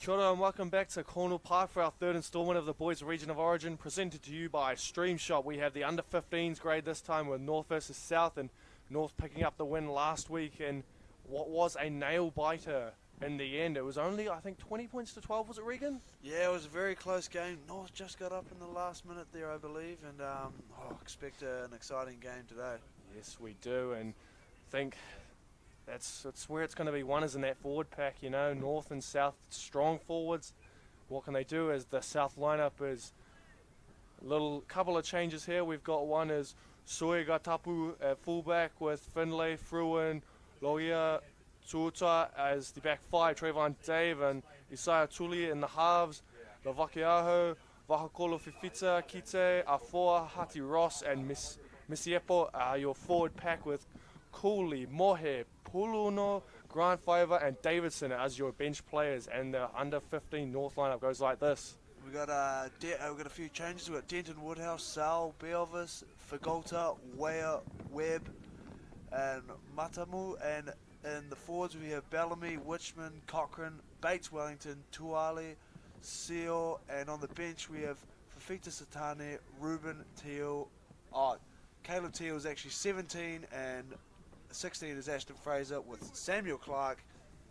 Kia ora and welcome back to Cornwall Park for our third instalment of the Boys Region of Origin, presented to you by Stream Shop. We have the under 15s grade this time with North versus South, and North picking up the win last week in what was a nail biter in the end. It was only, I think, 20 points to 12, was it, Regan? Yeah, it was a very close game. North just got up in the last minute there, I believe, and expect an exciting game today. Yes, we do, and think that's where it's going to be won, is in that forward pack, you know. North and South strong forwards. What can they do as the South lineup is a couple of changes here. We've got one is Soe Gatapu at fullback with Finlay, Fruin, Logia, Tuuta as the back five, Trayvon Dave and Isaiah Tuli in the halves, Lavakiaho, Vahakolo Fifita, Kite, Afoa, Hati Ross and Misiepo are your forward pack with Cooley, Mohe, Puluno, Grant Fiver and Davidson as your bench players, and the under 15 North lineup goes like this. We got a few changes. We got Denton Woodhouse, Sal, Belvis, Fagolta, Wea, Webb, and Matamu, and in the forwards we have Bellamy, Witchman, Cochrane, Bates, Wellington, Tuali, Seal, and on the bench we have Fafita Satane, Ruben Teal. Caleb Teal is actually 17 and 16 is Ashton Fraser, with Samuel Clark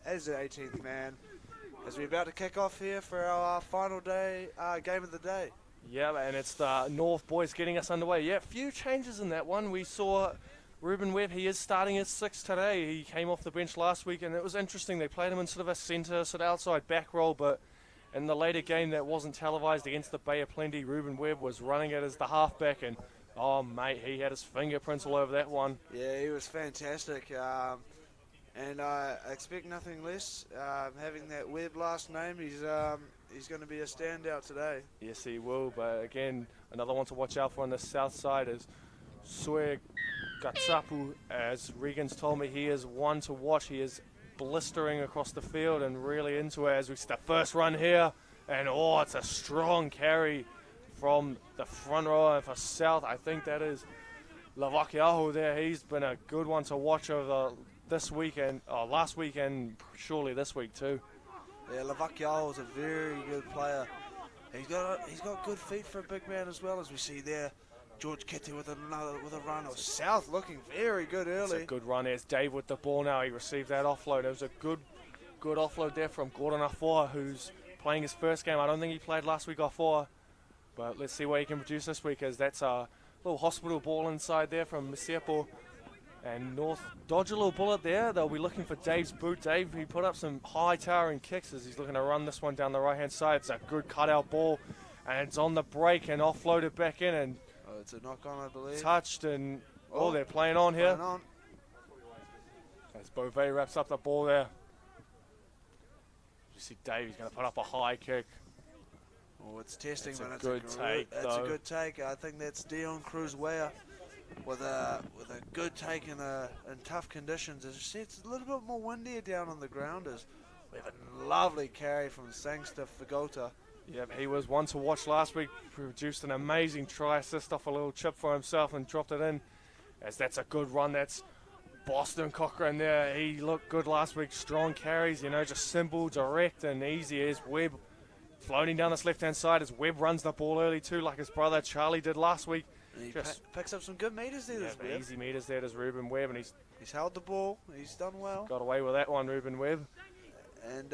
as the 18th man, as we're about to kick off here for our final day game of the day. Yeah, and it's the North boys getting us underway. Yeah, few changes in that one. We saw Ruben Webb, he is starting at 6 today. He came off the bench last week, and it was interesting. They played him in sort of a centre, sort of outside back role, but in the later game that wasn't televised against the Bay of Plenty, Ruben Webb was running it as the halfback, and oh, mate, he had his fingerprints all over that one. Yeah, he was fantastic. And I expect nothing less. Having that Webb last name, he's going to be a standout today. Yes, he will. But again, another one to watch out for on the south side is Sue Gatsapu. As Regan's told me, he is one to watch. He is blistering across the field and really into it as we see the first run here. And oh, it's a strong carry from the front row for South. I think that is Lavakiaho there. He's been a good one to watch over this weekend, last weekend, surely this week too. Yeah, Lavakiaho is a very good player. He's got good feet for a big man as well, as we see there. George Kitty with a run. Of South looking very good early. It's a good run. There's Dave with the ball now. He received that offload. It was a good offload there from Gordon Afoa, who's playing his first game. I don't think he played last week Afoa. But let's see what he can produce this week, as that's a little hospital ball inside there from Misiepo. And North dodge a little bullet there. They'll be looking for Dave's boot. Dave, he put up some high towering kicks as he's looking to run this one down the right-hand side. It's a good cutout ball, and it's on the break and offloaded back in. And it's a knock-on, I believe. Touched, and they're playing on here. Playing on. As Beauvais wraps up the ball there. You see Dave, he's going to put up a high kick. Oh, it's testing, it's but it's a good take. I think that's Dion Cruz-Weah with a good take in tough conditions. As you see, it's a little bit more windier down on the ground. As we have a lovely carry from Sangster Fagota. Yep, he was one to watch last week. Produced an amazing try assist off a little chip for himself and dropped it in. As that's a good run. That's Boston Cochrane there. He looked good last week. Strong carries, you know, just simple, direct, and easy. As Webb floating down this left-hand side as Webb runs the ball early too, like his brother Charlie did last week. And he picks up some good meters there. Yeah, easy meters there does Ruben Webb, and he's held the ball. He's done well. Got away with that one, Ruben Webb. And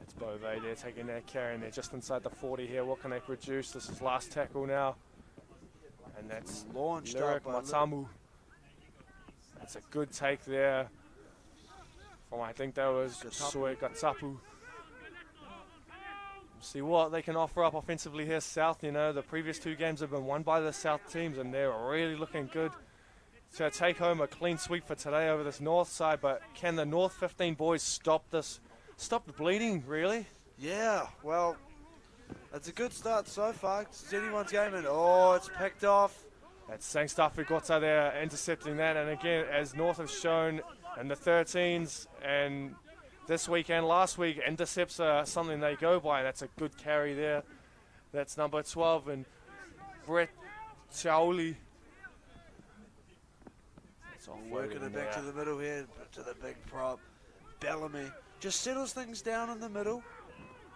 it's Beauvais there taking that carry, and they're just inside the 40 here. What can they produce? This is last tackle now, and that's launched Lyric up Matamu. That's a good take there from, I think that was Sue Gatsapu. See what they can offer up offensively here, South. You know, the previous two games have been won by the South teams, and they're really looking good to take home a clean sweep for today over this North side. But can the North 15 boys stop the bleeding, really? Yeah, well, it's a good start so far. It's anyone's game, and it's picked off. That's Sangster Fagota there intercepting that, and again, as North have shown in the 13s and this week and last week, intercepts are something they go by, and that's a good carry there. That's number 12, and Brett Chauli. Working it back to the middle here, to the big prop. Bellamy just settles things down in the middle,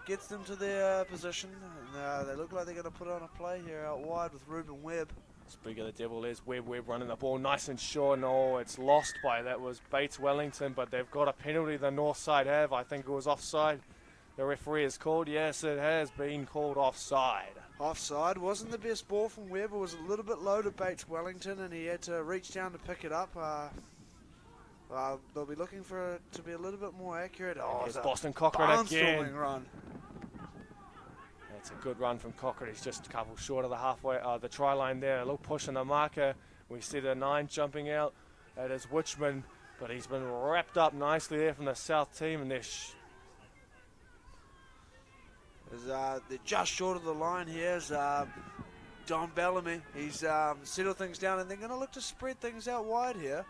gets them to their position, and they look like they're going to put on a play here out wide with Ruben Webb. Speaking of the devil, there's Webb running the ball nice and sure. No, it's lost by, that was Bates Wellington, but they've got a penalty the north side have. I think it was offside. The referee has called. Yes, it has been called offside. Offside. Wasn't the best ball from Webb. It was a little bit low to Bates Wellington, and he had to reach down to pick it up. They'll be looking for it to be a little bit more accurate. Oh, it's Boston Cochrane again. Run. It's a good run from Cochrane. He's just a couple short of the halfway, the try line there. A little push on the marker. We see the 9 jumping out. That is Wichman, but he's been wrapped up nicely there from the south team, and they're just short of the line here. Is Don Bellamy. He's settled things down, and they're going to look to spread things out wide here.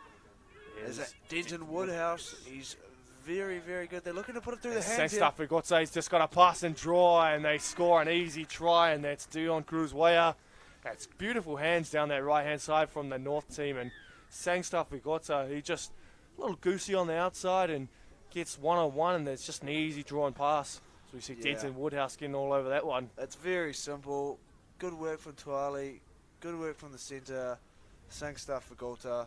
Is that Denton Woodhouse? He's very, very good. They're looking to put it through the hands here. He's just got a pass and draw, and they score an easy try, and that's Dion Cruz-Weah. That's beautiful hands down that right-hand side from the north team, and Sangstaff Vigota, he just a little goosey on the outside and gets one-on-one, and it's just an easy draw and pass. So we see Denton Woodhouse getting all over that one. It's very simple. Good work from Tuali. Good work from the centre. Sangstaff Vigota.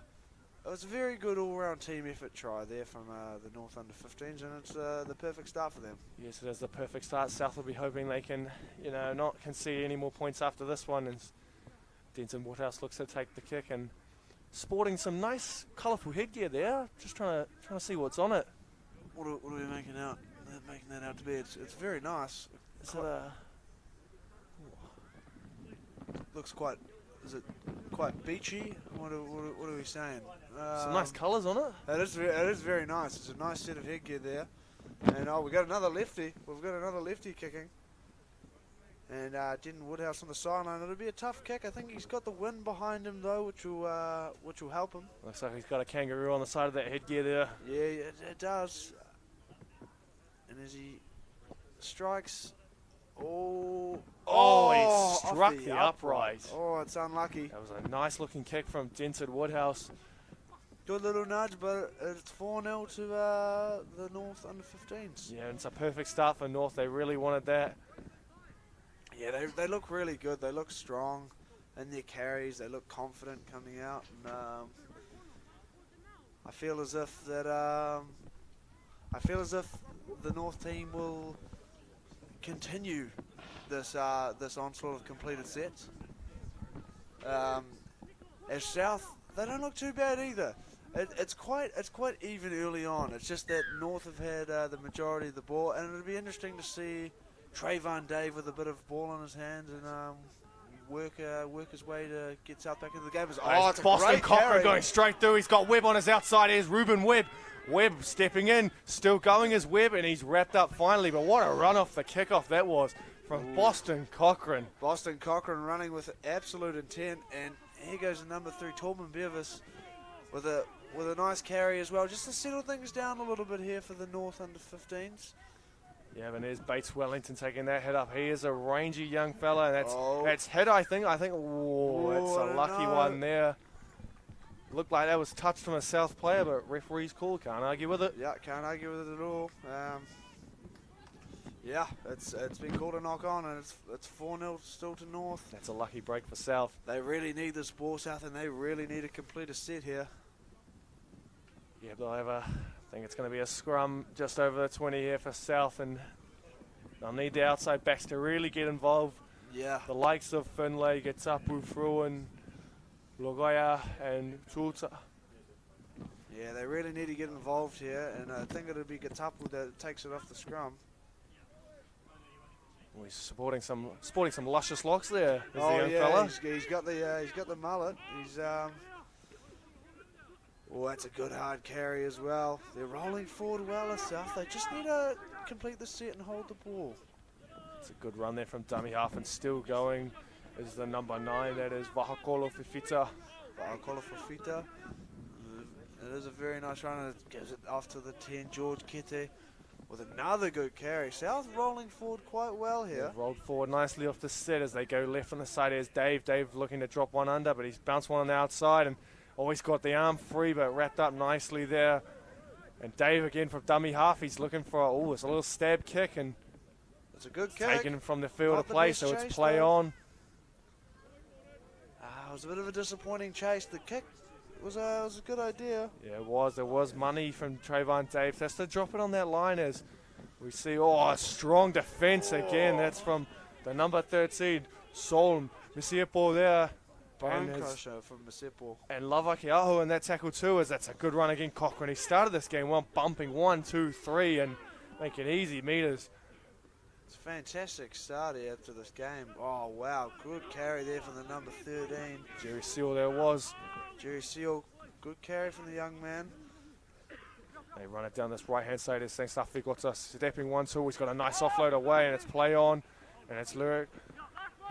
It was a very good all-round team effort try there from the North Under-15s, and it's the perfect start for them. Yes, it is the perfect start. South will be hoping they can, not concede any more points after this one. And Denton Woodhouse looks to take the kick and sporting some nice, colourful headgear there. Just trying to see what's on it. What are we making out? They're making that out to be. It's very nice. Looks quite. Is it quite beachy? What are we saying? Some nice colours on it. It is very nice. It's a nice set of headgear there. And we got another lefty. We've got another lefty kicking. And Denton Woodhouse on the sideline. It'll be a tough kick. I think he's got the wind behind him though, which will help him. Looks like he's got a kangaroo on the side of that headgear there. Yeah, it does. And as he strikes. He struck the upright. Oh, it's unlucky. That was a nice looking kick from Denton Woodhouse. Good little nudge, but it's 4-0 to the North Under-15s. Yeah, and it's a perfect start for North. They really wanted that. Yeah, they look really good. They look strong in their carries. They look confident coming out. And I feel as if the North team will continue this onslaught of completed sets. As South, they don't look too bad either. It's quite even early on. It's just that North have had the majority of the ball, and it'll be interesting to see Trayvon Dave with a bit of ball in his hands and work his way to get South back into the game. It's Boston Cochrane going straight through. He's got Webb on his outside. Here's Ruben Webb. Webb stepping in, still going as Webb, and he's wrapped up finally. But what a run off the kickoff that was from Boston Cochrane. Boston Cochrane running with absolute intent, and here goes the number 3, Torben Bevis, with a nice carry as well, just to settle things down a little bit here for the North Under-15s. Yeah, and there's Bates Wellington taking that head up. He is a rangy young fella, and that's head, I think. It's a lucky one there. Looked like that was touched from a South player, but referee's call. Can't argue with it. Yeah, can't argue with it at all. Yeah, it's been called a knock on, and it's 4-0 still to North. That's a lucky break for South. They really need this ball, South, and they really need to complete a set here. Yeah, they'll have I think it's going to be a scrum just over the 20 here for South, and they'll need the outside backs to really get involved. Yeah. The likes of Finlay, Getapu, Fruin, Logoya, and Tulta. Yeah, they really need to get involved here, and I think it'll be Getapu that takes it off the scrum. Well, he's sporting some luscious locks there. The young fella. He's got the mullet. That's a good hard carry as well. They're rolling forward well, South. They just need to complete the set and hold the ball. It's a good run there from dummy half, and still going is the number 9. That is Vahakolo Fifita. It is a very nice run, and it gives it off to the 10, George Kete, with another good carry. South rolling forward quite well here. They've rolled forward nicely off the set as they go left on the side. There's Dave. Dave looking to drop one under, but he's bounced one on the outside and always got the arm free, but wrapped up nicely there. And Dave again from dummy half. He's looking for, it's a little stab kick, and it's a good kick. Taken from the field Not of the play, best so it's chase, play though. on. It was a bit of a disappointing chase. The kick was a good idea. Yeah, it was. There was money from Trayvon Dave. Has to drop it on that line as we see, strong defense again. That's from the number 13, Sol Misiepo there. Bone And crusher from Masepo. And Lavakiaho in that tackle too, as that's a good run again. Cochrane, he started this game bumping 1, 2, 3 and making easy meters. It's a fantastic start here after this game. Oh, wow. Good carry there from the number 13. Jerry Seal there was. Jerry Seal, good carry from the young man. They run it down this right-hand side. This thing stuff. Got us stepping 1, 2. He's got a nice offload away, and it's play on. And it's Lyric.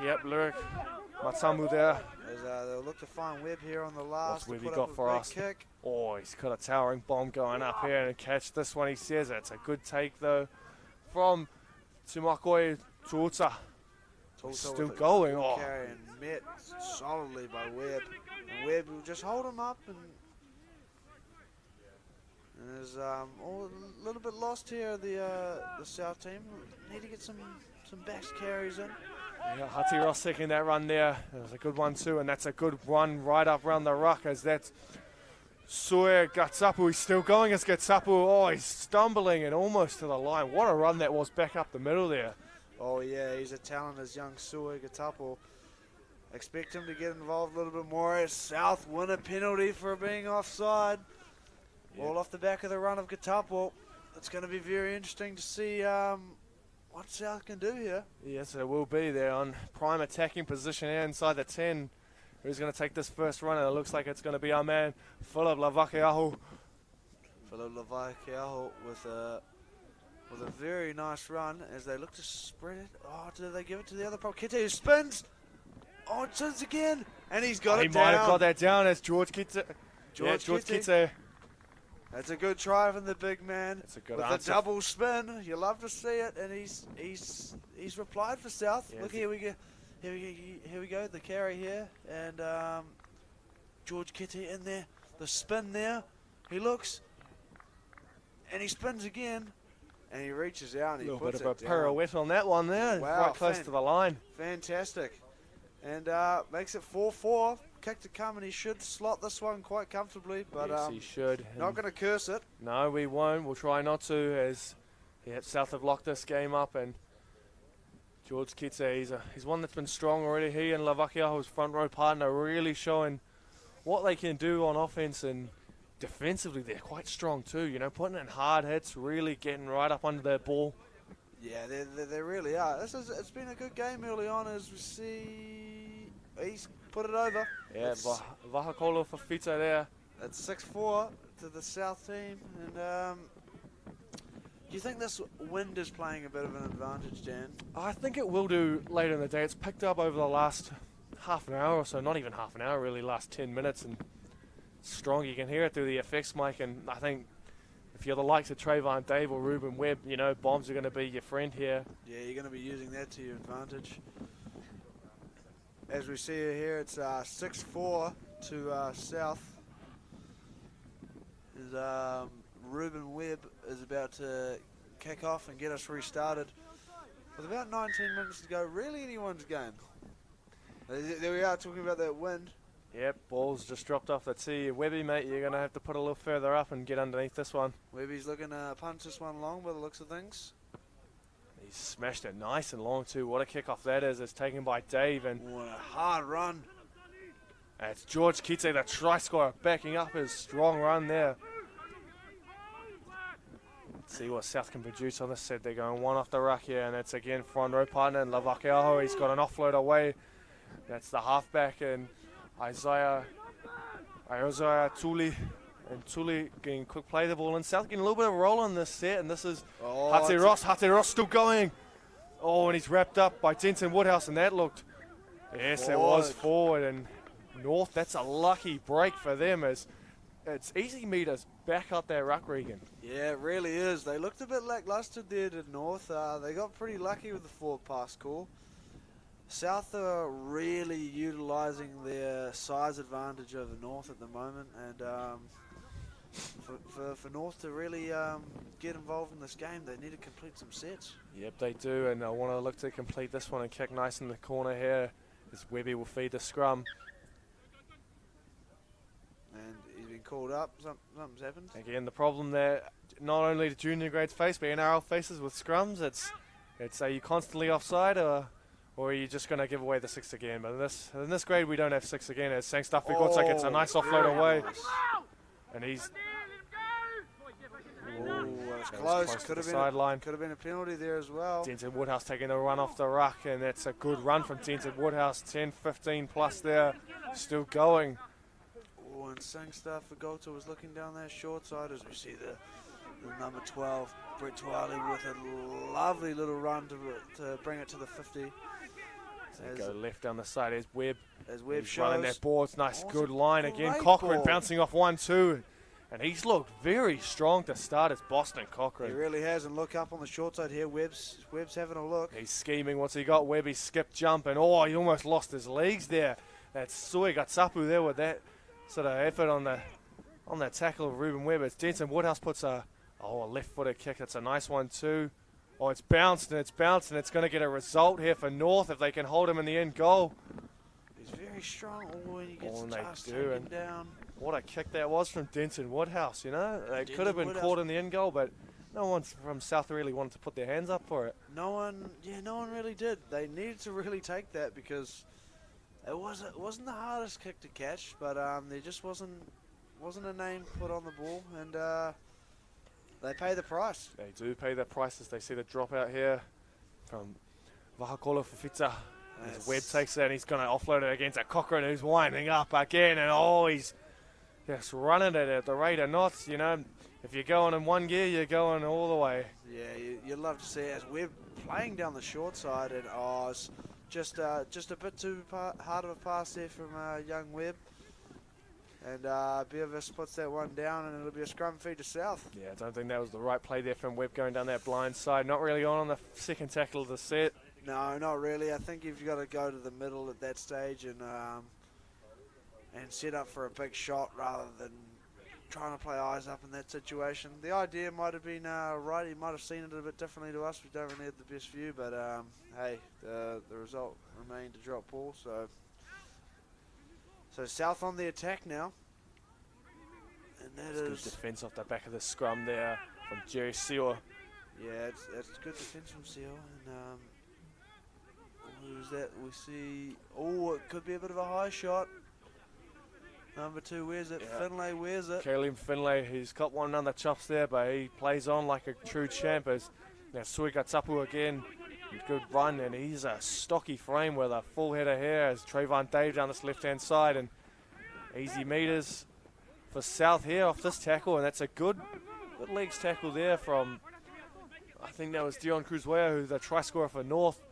Yep, Lyric. Matsamu there. As they'll look to find Webb here on the last. What's Webb got for us? Kick. He's got a towering bomb going up here and catch this one. He says it's a good take though from Tumakoi Tuuta. Still going. Carry and met solidly by Webb. And Webb will just hold him up and is a little bit lost here. The South team need to get some backs carries in. Yeah, Hati Ross taking that run there. It was a good one too, and that's a good run right up around the ruck as that's Sue Gatsapu. He's still going as Gatsapu. He's stumbling and almost to the line. What a run that was back up the middle there. Oh yeah, he's a talent as young Sue Gatsapu. Expect him to get involved a little bit more. South win a penalty for being offside. Yep. All off the back of the run of Gatsapu. It's going to be very interesting to see what South can do here. Yes, it will be. They're on prime attacking position here inside the 10. Who's going to take this first run? And it looks like it's going to be our man, Philip Lavakiaho. Philip Lavakiaho with a very nice run as they look to spread it. Do they give it to the other prop? Kite who spins. It spins again. And he's got it down. He might have got that down as George Kite. George Kite. That's a good try from the big man. That's a good with answer. a double spin. You love to see it, and he's replied for South. Yeah, Look, here we go. Here we go. The carry here, and George Kitty in there. The spin there. He looks, and he spins again, and he reaches out and he puts it down. A little bit of a pirouette on that one there. Wow, right close to the line. Fantastic, and makes it 4-4. Kick to come, and he should slot this one quite comfortably, but yes, he should. Not going to curse it. No, we won't. We'll try not to, as South have locked this game up, and George Kitse, he's one that's been strong already. He and Lavakiaho's front row partner really showing what they can do on offense, and defensively they're quite strong too. You know, putting in hard hits, really getting right up under their ball. Yeah, they really are. It's been a good game early on, as we see. He's put it over. Yeah, Vahakolo for Fita there. It's 6-4 to the South team. And do you think this wind is playing a bit of an advantage, Dan? I think it will do later in the day. It's picked up over the last half an hour or so, not even half an hour really, last 10 minutes, and strong. You can hear it through the effects mic, and I think if you're the likes of Trayvon Dave or Ruben Webb, you know, bombs are going to be your friend here. Yeah, you're going to be using that to your advantage. As we see here, it's 6-4 to South. Ruben Webb is about to kick off and get us restarted. With about 19 minutes to go, really anyone's game. There we are, talking about that wind. Yep, ball's just dropped off the tee. Webby, mate, you're going to have to put a little further up and get underneath this one. Webby's looking to punch this one long by the looks of things. He's smashed it nice and long too. What a kickoff that is. It's taken by Dave, and what a hard run. It's George Kitse, the try scorer, backing up his strong run there. Let's see what South can produce on this set. They're going one off the ruck here, and it's again front row partner and Lavakiaho. He's got an offload away. That's the halfback, and Isaiah Tuli. And Tuli getting quick play the ball, and South getting a little bit of a roll on this set, and this is Hate Ross still going. And he's wrapped up by Denton Woodhouse, and that looked, yes, it was forward, and North, that's a lucky break for them, as it's easy meters back up their ruck, Regan. Yeah, it really is. They looked a bit lackluster there to North. They got pretty lucky with the forward pass call. South are really utilising their size advantage over North at the moment, and for North to really get involved in this game, they need to complete some sets. Yep, they do, and I want to look to complete this one and kick nice in the corner here as Webby will feed the scrum. And he's been called up. Something's happened. Again, the problem there, not only the junior grades face, but NRL faces with scrums, it's are you constantly offside or are you just going to give away the 6 again? But in this grade, we don't have 6 again. As Sangstaffy gets a nice offload away. Nice. And he's... Oh, that's close. Could have been sideline. Could have been a penalty there as well. Denton Woodhouse taking the run off the ruck, and that's a good run from Denton Woodhouse. 10-15 plus there, still going. Oh, and Sangstaffy was looking down there short side as we see the number 12, Brett Twiley, with a lovely little run to bring it to the 50. They go left down the side. There's Webb. As Webb shows. Running that ball. It's nice, good line again. Great Cochrane ball. bouncing off 1-2. And he's looked very strong to start as Boston Cochrane. He really has, and look up on the short side here. Webb's having a look. He's scheming. What's he got? Webb, he skipped jump, and oh, he almost lost his legs there. That's Sui Gatsapu there with that sort of effort on that tackle of Ruben Webb. It's Denton Woodhouse puts a left-footed kick. That's a nice one too. Oh, it's bounced, and it's going to get a result here for North if they can hold him in the end goal. He's very strong. Oh, and he gets and just they do, taken and down. What a kick that was from Denton Woodhouse, you know. They Denton could have been Woodhouse. caught in the end goal, but no one from South really wanted to put their hands up for it. No one really did. They needed to really take that because it wasn't the hardest kick to catch, but there just wasn't a name put on the ball, and they pay the price. They do pay their prices. They see the dropout here from Vahakolo Fafita. As Webb takes it and he's going to offload it against a Cochrane who's winding up again, and he's just running it at the rate of knots, you know. If you're going in one gear, you're going all the way. Yeah, you'd love to see it as Webb playing down the short side, and it's just a bit too hard of a pass there from young Webb. And Beavis puts that one down, and it'll be a scrum feed to South. Yeah, I don't think that was the right play there from Webb going down that blind side. Not really on the second tackle of the set. No, not really. I think you've got to go to the middle at that stage and set up for a big shot rather than trying to play eyes up in that situation. The idea might have been right. He might have seen it a bit differently to us. We don't really have the best view, but hey, the result remained a drop ball. So South on the attack now. And that Good defence off the back of the scrum there from Jerry Seal. Yeah, it's good defence from Seal. And who's that? We see. Oh, it could be a bit of a high shot. Number 2 wears it. Yeah. Finlay wears it. Caleb Finlay, he's got one on the chops there, but he plays on like a true champ. Now Sui Gatsapu again. Good run, and he's a stocky frame with a full head of hair as Trayvon Dave down this left-hand side, and easy meters for South here off this tackle, and that's a good legs tackle there from, I think that was Dion Cruzwea, who's the try scorer for North.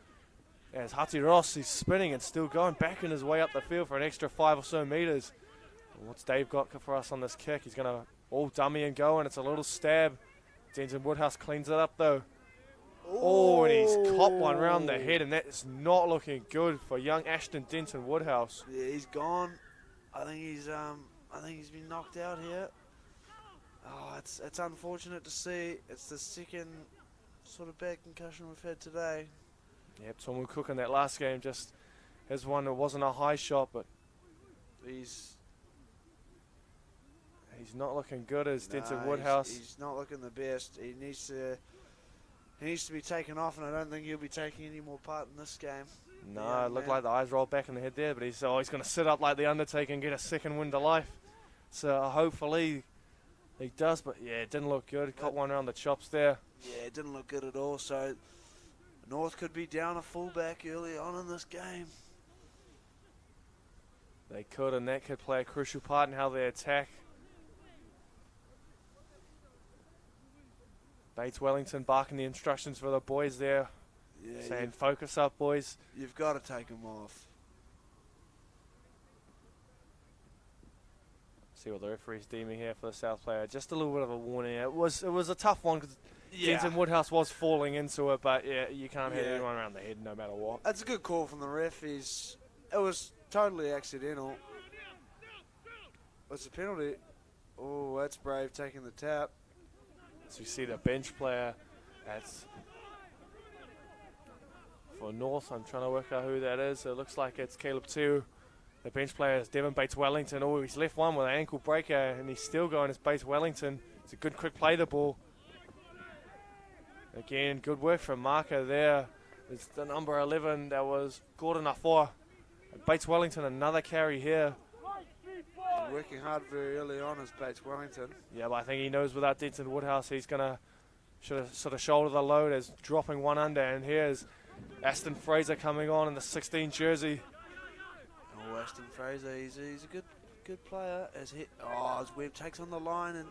As Hati Ross, he's spinning and still going, backing his way up the field for an extra 5 or so meters. What's Dave got for us on this kick? He's going to all dummy and go, and it's a little stab. Denton Woodhouse cleans it up though. Oh, and he's caught one round the head, and that is not looking good for young Ashton Denton Woodhouse. Yeah, he's gone. I think he's been knocked out here. Oh, it's unfortunate to see. It's the second sort of bad concussion we've had today. Yep, Tomu Cook in that last game just has one. It wasn't a high shot, but he's not looking good as Denton Woodhouse. He's not looking the best. He needs to be taken off, and I don't think he'll be taking any more part in this game. No, it looked like the eyes rolled back in the head there, but he's going to sit up like the Undertaker and get a second win to life. So hopefully he does, but yeah, it didn't look good. Caught one around the chops there. Yeah, it didn't look good at all. So North could be down a fullback early on in this game. They could, and that could play a crucial part in how they attack. Bates Wellington barking the instructions for the boys there, saying focus up, boys. You've got to take them off. See what the referee's deeming here for the South player. Just a little bit of a warning. It was a tough one because Denton Woodhouse was falling into it, but yeah, you can't hit anyone around the head no matter what. That's a good call from the ref. It was totally accidental. What's the penalty? Oh, that's Brave taking the tap. As you see the bench player, that's for North. I'm trying to work out who that is. It looks like it's Caleb Teo. The bench player is Devon Bates-Wellington. Oh, he's left one with an ankle breaker, and he's still going as Bates-Wellington. It's a good quick play the ball. Again, good work from Marker there. It's the number 11 that was Gordon Afua. Bates-Wellington, another carry here. Working hard very early on as Bates-Wellington. Yeah, but I think he knows without Denton Woodhouse, he's going to sort of shoulder the load as dropping one under. And here's Aston Fraser coming on in the 16 jersey. Oh, Aston Fraser, he's a good player. As Webb takes on the line and.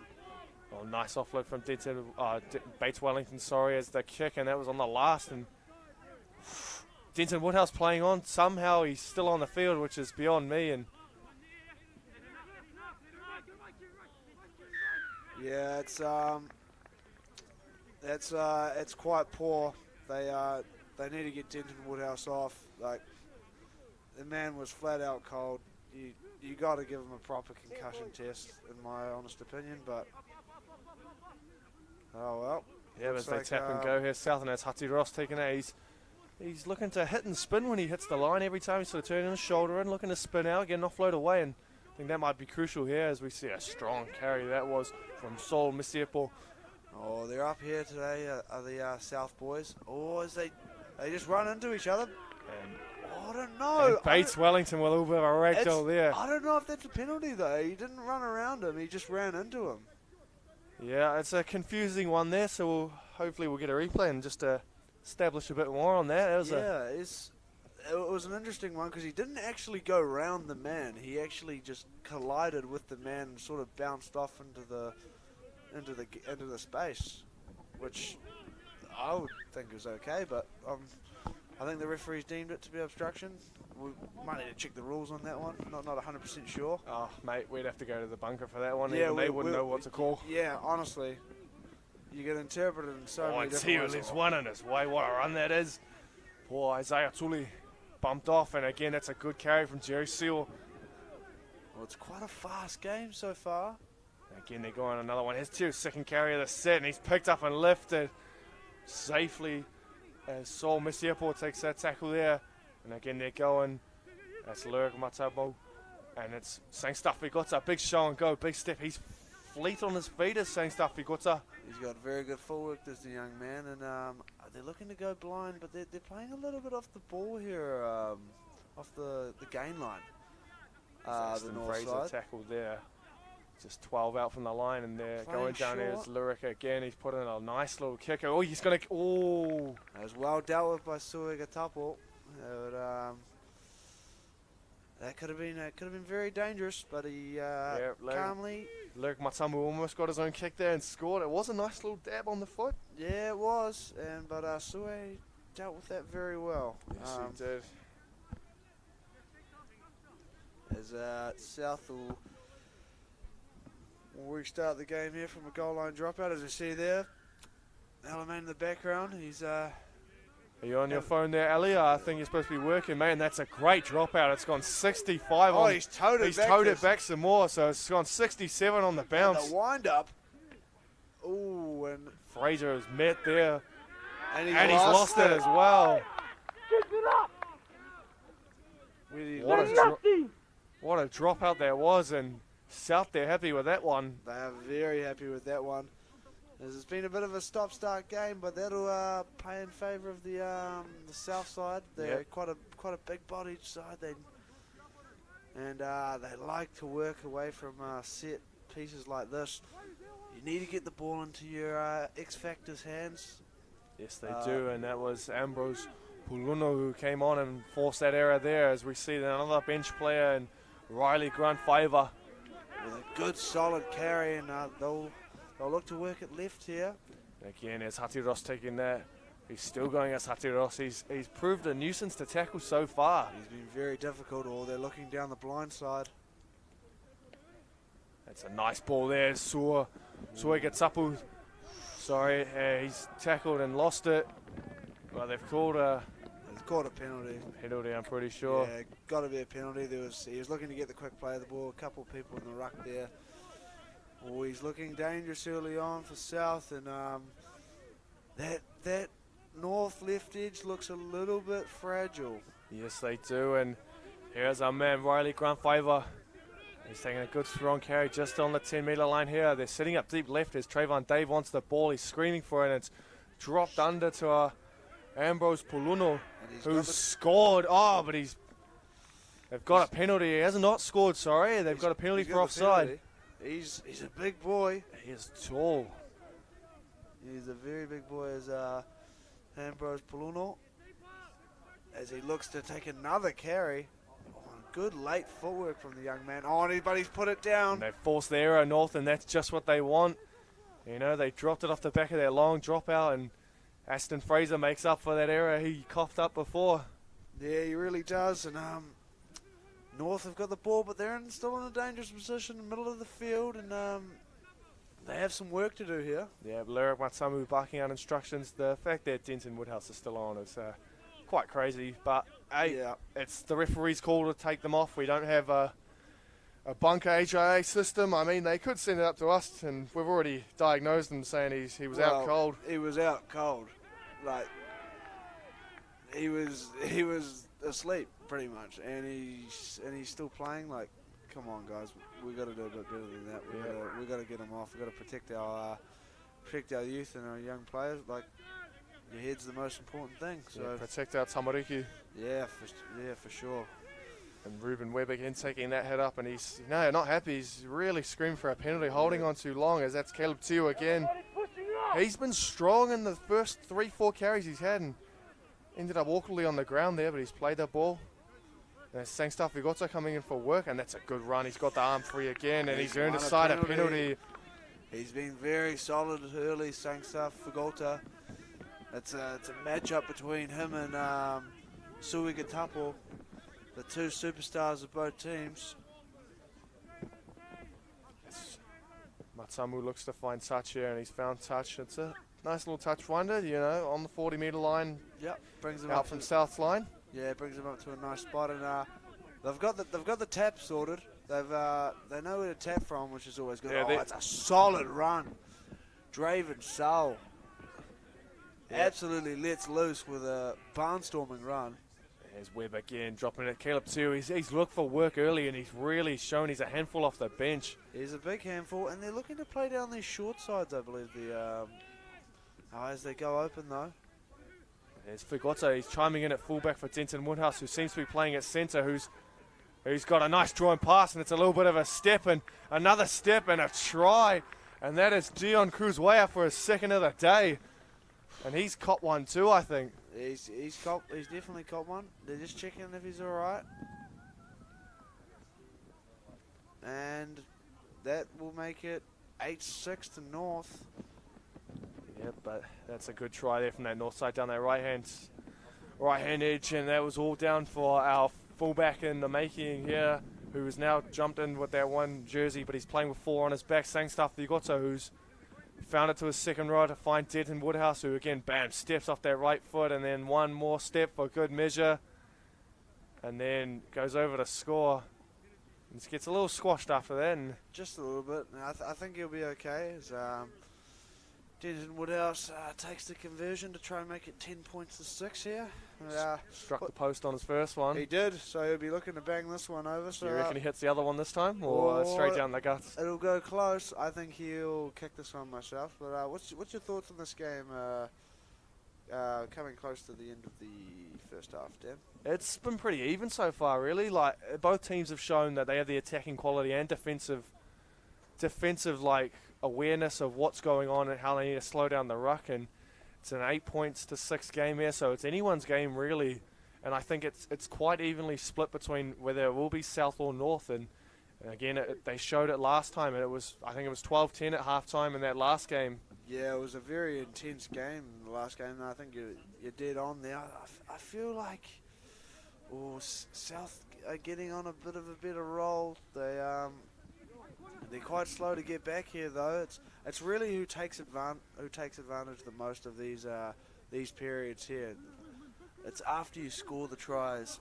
Oh, nice offload from Bates-Wellington, sorry, as the kick, and that was on the last. And Denton Woodhouse playing on. Somehow he's still on the field, which is beyond me. And yeah, it's quite poor. They need to get Denton Woodhouse off. Like, the man was flat out cold. You got to give him a proper concussion test, in my honest opinion. But oh well. Yeah, but they tap and go here south, and that's Hati Ross taking it. He's looking to hit and spin when he hits the line every time. He's sort of turning his shoulder in, looking to spin out, get an offload away, and I think that might be crucial here as we see a strong carry that was from Sol Misiepo. Oh, they're up here today, are the South boys. Oh, as they just run into each other. And I don't know. And Bates-Wellington with a little bit of a ragdoll there. I don't know if that's a penalty though. He didn't run around him. He just ran into him. Yeah, it's a confusing one there, so hopefully we'll get a replay and just establish a bit more on that. It was an interesting one because he didn't actually go around the man. He actually just collided with the man and sort of bounced off into the space, which I would think is okay, but I think the referees deemed it to be obstruction. We might need to check the rules on that one. Not 100% sure. Oh, mate, we'd have to go to the bunker for that one. Yeah, they wouldn't know what to call. Yeah, honestly, you get interpreted in so many different ways. There's one in his way. What a run that is. Poor Isaiah Tuli bumped off, and again, that's a good carry from Jerry Seal. Well, it's quite a fast game so far. Again, they're going another one. Here's Tio's second carry of the set, and he's picked up and lifted safely as Sol Misiepo takes that tackle there. And again, they're going. That's Lurg Matabo. And it's Sangstaff Vigota. Big show and go, big step. He's fleet on his feet as Sangstaff Vigota. He's got very good footwork, this the young man. And they're looking to go blind, but they're playing a little bit off the ball here, off the gain line. The north Fraser side. tackled there. Just 12 out from the line, and they're Playing going down there. short. It's Lurick again. He's put in a nice little kicker. Oh, he's going to. Oh. That was well dealt with by Suega Tapo. That could have been very dangerous, but he calmly. Lurk Matamu almost got his own kick there and scored. It was a nice little dab on the foot. Yeah, it was, but Sue dealt with that very well. Yes, he did. As South will restart the game here from a goal line dropout, as you see there. Alaman in the background, he's Are you on your phone there, Ali? I think you're supposed to be working, mate, and that's a great dropout. It's gone 65 on. He's towed it back some more, so it's gone 67 on the bounce. And the wind up. Ooh, and Fraser is met there. And he's lost it as well. What a dropout that was, and South, they're happy with that one. They are very happy with that one. There's been a bit of a stop-start game, but that'll play in favour of the South side. They're quite a big-bodied side. They like to work away from set pieces like this. You need to get the ball into your X-Factor's hands. Yes, they do, and that was Ambrose Puluno who came on and forced that error there, as we see another bench player and Riley Grant Fiver. With a good solid carry, and they'll look to work it left here. Again, as Hati Ross taking that. He's still going as Hati Ross. He's proved a nuisance to tackle so far. He's been very difficult, or they're looking down the blind side. That's a nice ball there. Sua gets up. Sorry, he's tackled and lost it. Well, they've called a penalty. Penalty, I'm pretty sure. Yeah, got to be a penalty. He was looking to get the quick play of the ball. A couple of people in the ruck there. Oh, he's looking dangerous early on for South, and that north left edge looks a little bit fragile. Yes, they do. And here's our man, Riley Grant-Fiver. He's taking a good strong carry just on the 10-meter line here. They're sitting up deep left as Trayvon Dave wants the ball. He's screaming for it, and it's dropped under to Ambrose Puluno, who's scored. Oh, but they've got a penalty. He has not scored, sorry. They've got a penalty for offside. He's a big boy. He is tall. He's a very big boy as Ambrose Puluno. As he looks to take another carry. Good late footwork from the young man. Oh, but he's put it down. And they forced the error, North, and that's just what they want. You know, they dropped it off the back of their long dropout, and Aston Fraser makes up for that error he coughed up before. Yeah, he really does. And North have got the ball, but they're still in a dangerous position in the middle of the field, and they have some work to do here. Yeah, Lyric Matsamu barking out instructions. The fact that Denton Woodhouse is still on is quite crazy, but hey, Yeah. it's the referee's call to take them off. We don't have a bunker HIA system. I mean, they could send it up to us, and we've already diagnosed him saying he was out cold. He was out cold. Like, he was asleep pretty much, and he's still playing. Like, come on, guys, we got to do a bit better than that. We got to get him off. We got to protect our youth and our young players. Like, your head's the most important thing. So Yeah, protect our Tamariki. yeah, for sure. And Ruben Webb again taking that head up, and he's not happy. He's really screaming for a penalty, holding on too long, as that's Caleb Teo again. He's been strong in the first 3-4 carries he's had, and ended up awkwardly on the ground there, but he's played that ball. And it's Sangstaff Vigota coming in for work, and that's a good run. He's got the arm free again, and he's earned a side a penalty. He's been very solid early, Sangstaff Vigota. It's a matchup between him and Sui Gatapo, the two superstars of both teams. Matsamu looks to find touch here, and he's found touch. It's a nice little touch wonder, you know, on the 40-meter line. Yep, brings him out up from South's line. Yeah, brings him up to a nice spot, and they've got the tap sorted. They know where to tap from, which is always good. Yeah, it's a solid run. Draven Soul absolutely lets loose with a barnstorming run. There's Webb again, dropping it. Caleb too. He's looked for work early, and he's really shown he's a handful off the bench. He's a big handful, and they're looking to play down these short sides, I believe, as they go open, though. There's Fugotto. He's chiming in at fullback for Denton Woodhouse, who seems to be playing at centre, who's got a nice drawing pass, and it's a little bit of a step, and another step, and a try. And that is Dion Cruz way up for his second of the day. And he's caught one too, I think. He's definitely caught one. They're just checking if he's all right. And that will make it 8-6 to North. Yeah, but that's a good try there from that north side down that right hand edge, and that was all down for our fullback in the making here, who has now jumped in with that one jersey, but he's playing with 4 on his back. Sangstaff Vigotto, who's found it to his second row to find Denton Woodhouse, who again, bam, steps off that right foot, and then one more step for good measure, and then goes over to score. And gets a little squashed after that. And just a little bit. I think he'll be okay. As Denton Woodhouse takes the conversion to try and make it 10 points to 6 here. Struck the post on his first one. He did, so he'll be looking to bang this one over. So do you reckon he hits the other one this time, or straight down the guts? It'll go close. I think he'll kick this one myself. But what's your thoughts on this game coming close to the end of the first half, Dan? It's been pretty even so far, really. Like, both teams have shown that they have the attacking quality and defensive like awareness of what's going on and how they need to slow down the ruck. And it's an 8 points to 6 game here, so it's anyone's game really. And I think it's quite evenly split between whether it will be South or North. And again, they showed it last time, and I think it was 12-10 at halftime in that last game. Yeah, it was a very intense game in the last game, and I think you're dead on there. I feel like South are getting on a bit of a better roll. They're quite slow to get back here, though. It's really who takes advantage the most of these periods here. It's after you score the tries.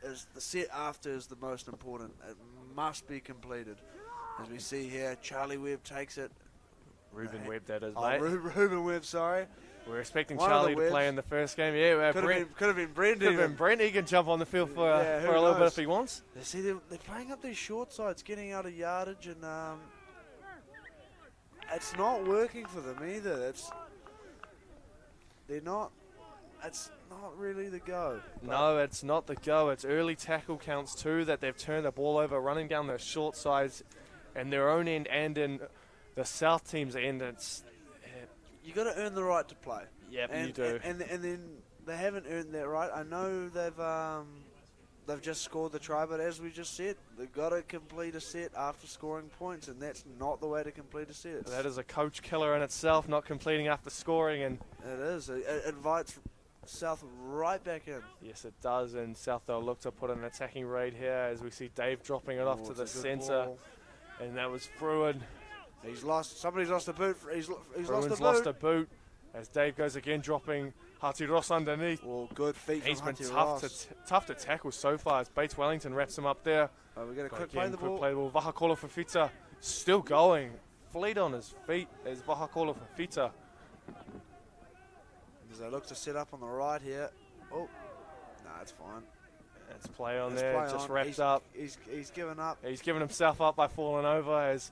The set after is the most important. It must be completed. As we see here, Charlie Webb takes it. Reuben Webb, that is, Oh, mate. Reuben Webb, sorry. We're expecting One of the Charlie to play Webbs. in the first game. Yeah, Could have been Brent. Could have been Brent. He can jump on the field for, Yeah, who for a little bit knows? if he wants. See, they're playing up these short sides, getting out of yardage, and it's not working for them either. It's not really the go. No, it's not the go. It's early tackle counts too that they've turned the ball over, running down those short sides in their own end and in the South team's end. You got to earn the right to play. Yep, and, you do. And then they haven't earned that right. I know they've just scored the try, but as we just said, they've got to complete a set after scoring points, and that's not the way to complete a set. That is a coach killer in itself, not completing after scoring, and It is. It invites South right back in. yes, it does. And South they'll look to put an attacking raid here as we see Dave dropping it off to It's the a good centre, ball. and that was Fruin. Somebody's lost a boot. He's lost a Fruin's boot. lost a boot as Dave goes again, dropping Hati Ross underneath. Well, good feet He's from been Hunter tough to tackle so far as Bates Wellington wraps him up there. We get a quick Again, play the quick ball. play the ball. Vahakola Fafita still going. Fleet on his feet as Vahakola Fafita. As they look to set up on the right here. Oh, no, it's fine. That's play on Let's there, play just on. wrapped up. He's given up. He's given himself up by falling over as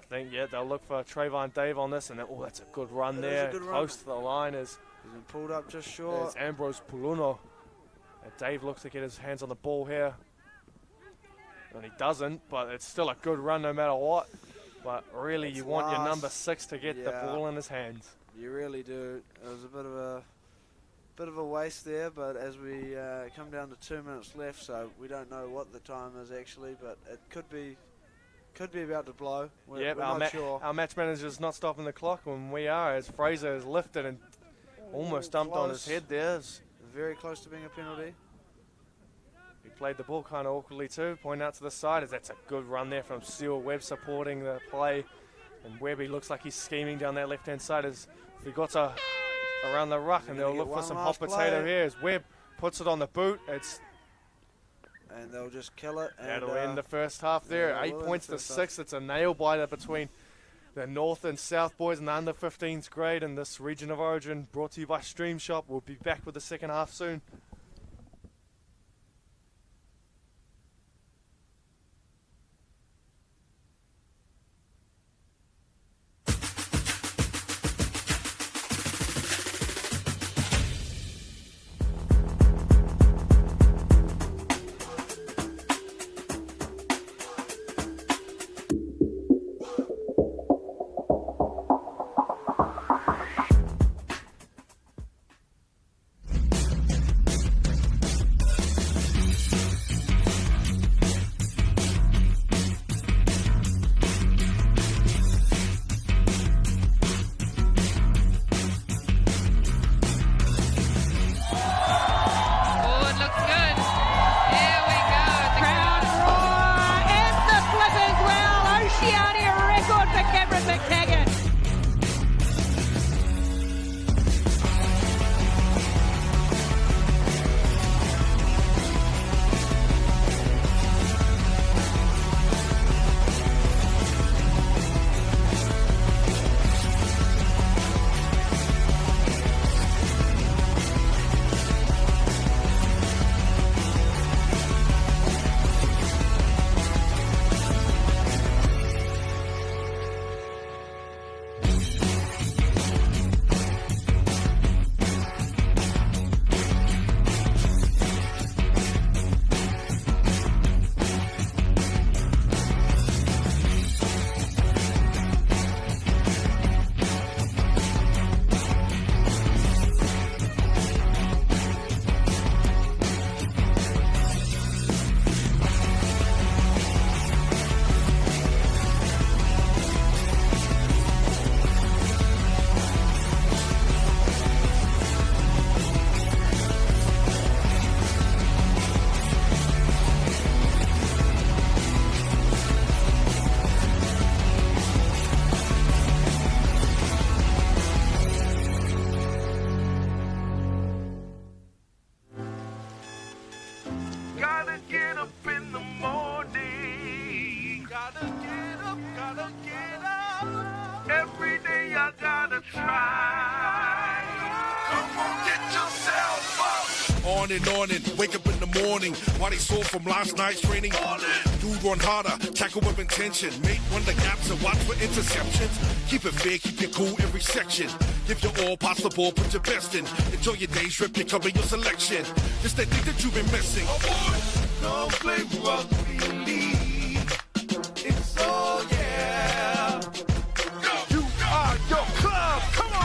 I think, they'll look for Trayvon Dave on this. And that's a good run That is a there. good run. Close to the line as He's been pulled up just short. it's Ambrose Puluno. And Dave looks to get his hands on the ball here. And he doesn't, but it's still a good run no matter what. But really, It's you want your last. number 6 to get the Yeah. ball in his hands. You really do. It was a bit of a waste there, but as we come down to 2 minutes left, so we don't know what the time is actually, but it could be about to blow. We're not sure. Our match manager's not stopping the clock when we are, as Fraser is lifted and almost dumped on his Close. head there. Very close to being a penalty. He played the ball kind of awkwardly too, point out to the side as that's a good run there from Seal. Webb supporting the play, and Webby looks like he's scheming down that left-hand side as Figota around the ruck, and They're they'll gonna look get for one some last hot potato play. here as Webb puts it on the boot. And they'll just kill it. And, That'll end the first half there. yeah, 8 we'll end points the to first half. 6. It's a nail-biter between the North and South boys and the under-15s grade in this region of origin, brought to you by Stream Shop. We'll be back with the second half soon. Come on, get yourself up. On and wake up in the morning. Body sore from last night's training. Dude run harder, tackle with intention. Make one the gaps and watch for interceptions. Keep it fair, keep it cool every section. Give your all possible, put your best in. Enjoy your day's trip, you're covering your selection. Just that thing that you've been missing. Oh boy, don't play rugby league. It's all yeah. You are your club, come on.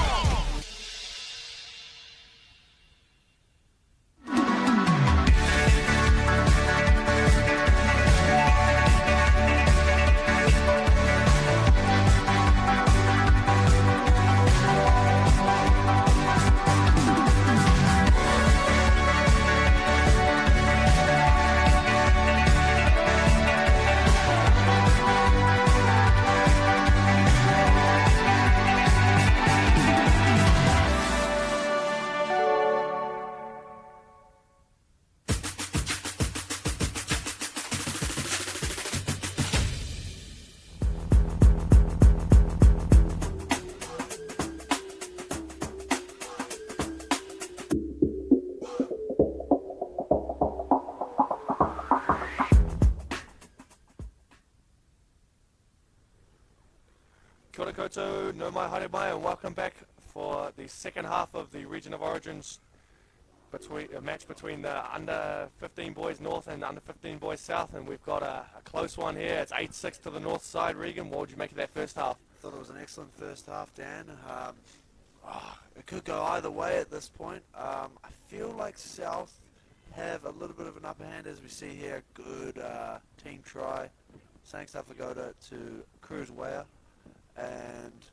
Kia ora koutou, no mai haere mai, and welcome back for the second half of the Region of Origins match between the under 15 boys north and under 15 boys south, and we've got a close one here. It's 8-6 to the north side. Regan, what would you make of that first half? I thought it was an excellent first half, Dan. It could go either way at this point. I feel like South have a little bit of an upper hand, as we see here. Good team try. Thanks to to Cruz Weir. And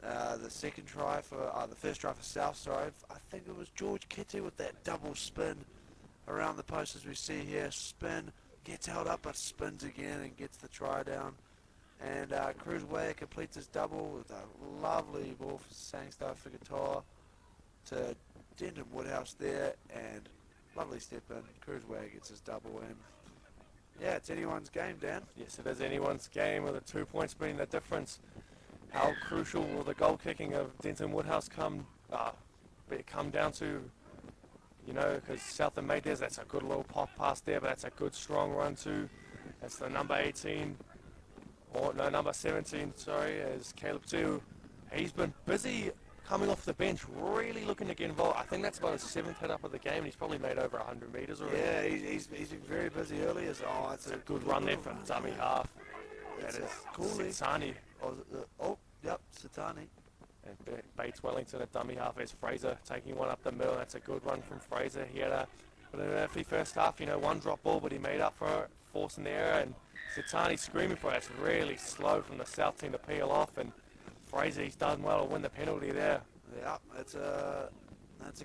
the second try for, the first try for South, sorry, I think it was George Kitty with that double spin around the post, as we see here. Spin, gets held up, but spins again and gets the try down. And Cruz Weir completes his double with a lovely ball for Sangstaff for guitar to Denton Woodhouse there, and lovely step in. Cruz Weir gets his double in. Yeah, it's anyone's game, Dan. Yes, it is anyone's game, with the 2 points being the difference. How crucial will the goal kicking of Denton Woodhouse come down to, you know, because South and Maydares, that's a good little pop pass there, but that's a good strong run too. That's the number 18, or no, number 17, sorry, as Caleb too. He's been busy coming off the bench, really looking to get involved. I think that's about his 7th hit up of the game, and he's probably made over 100 metres already. Yeah, he's been very busy early. It's a good run there from dummy half. That is Sitani. Yep, Sitani. And Bates Wellington, a dummy half, as Fraser taking one up the middle. That's a good run from Fraser. He had a bit of an earthy first half, you know, one drop ball, but he made up for it, forcing the error. And Sitani screaming for it. It's really slow from the South team to peel off, and Fraser, he's done well to win the penalty there. Yeah, that's a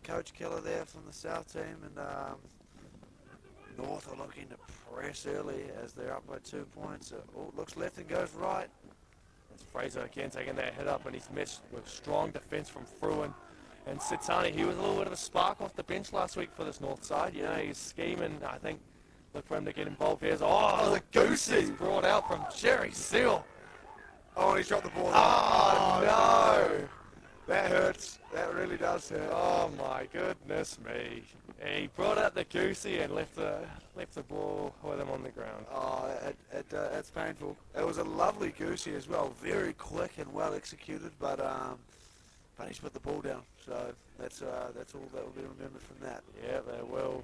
coach killer there from the South team, and North are looking to press early as they're up by 2 points. Looks left and goes right. It's Fraser again taking that hit up, and he's missed with strong defence from Fruin. And Sitani, he was a little bit of a spark off the bench last week for this North side. You know, he's scheming. I think, look for him to get involved here. Oh, the goosey's brought out from Jerry Seal. Oh, he's dropped the ball. Oh, no. That hurts. That really does hurt. Oh, my goodness me. He brought out the goosey and left the ball with him on the ground. Oh, it's painful. It was a lovely goosey as well. Very quick and well executed, but he's put the ball down. So that's all that will be remembered from that. Yeah, they will.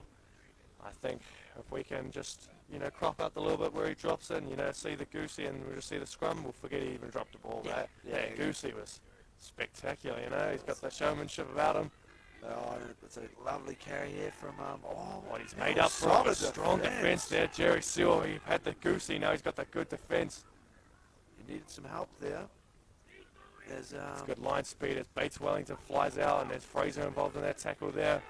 I think if we can just, you know, crop out a little bit where he drops in, you know, see the goosey and we'll just see the scrum, we'll forget he even dropped the ball. Yeah. That goosey was spectacular, you know. He's got the showmanship about him. Oh, it's a lovely carry here from, what he's made up for a strong defence there. Jerry Seal, he had the goosey, now he's got the good defence. He needed some help there. There's it's good line speed as Bates Wellington flies out, and there's Fraser involved in that tackle there.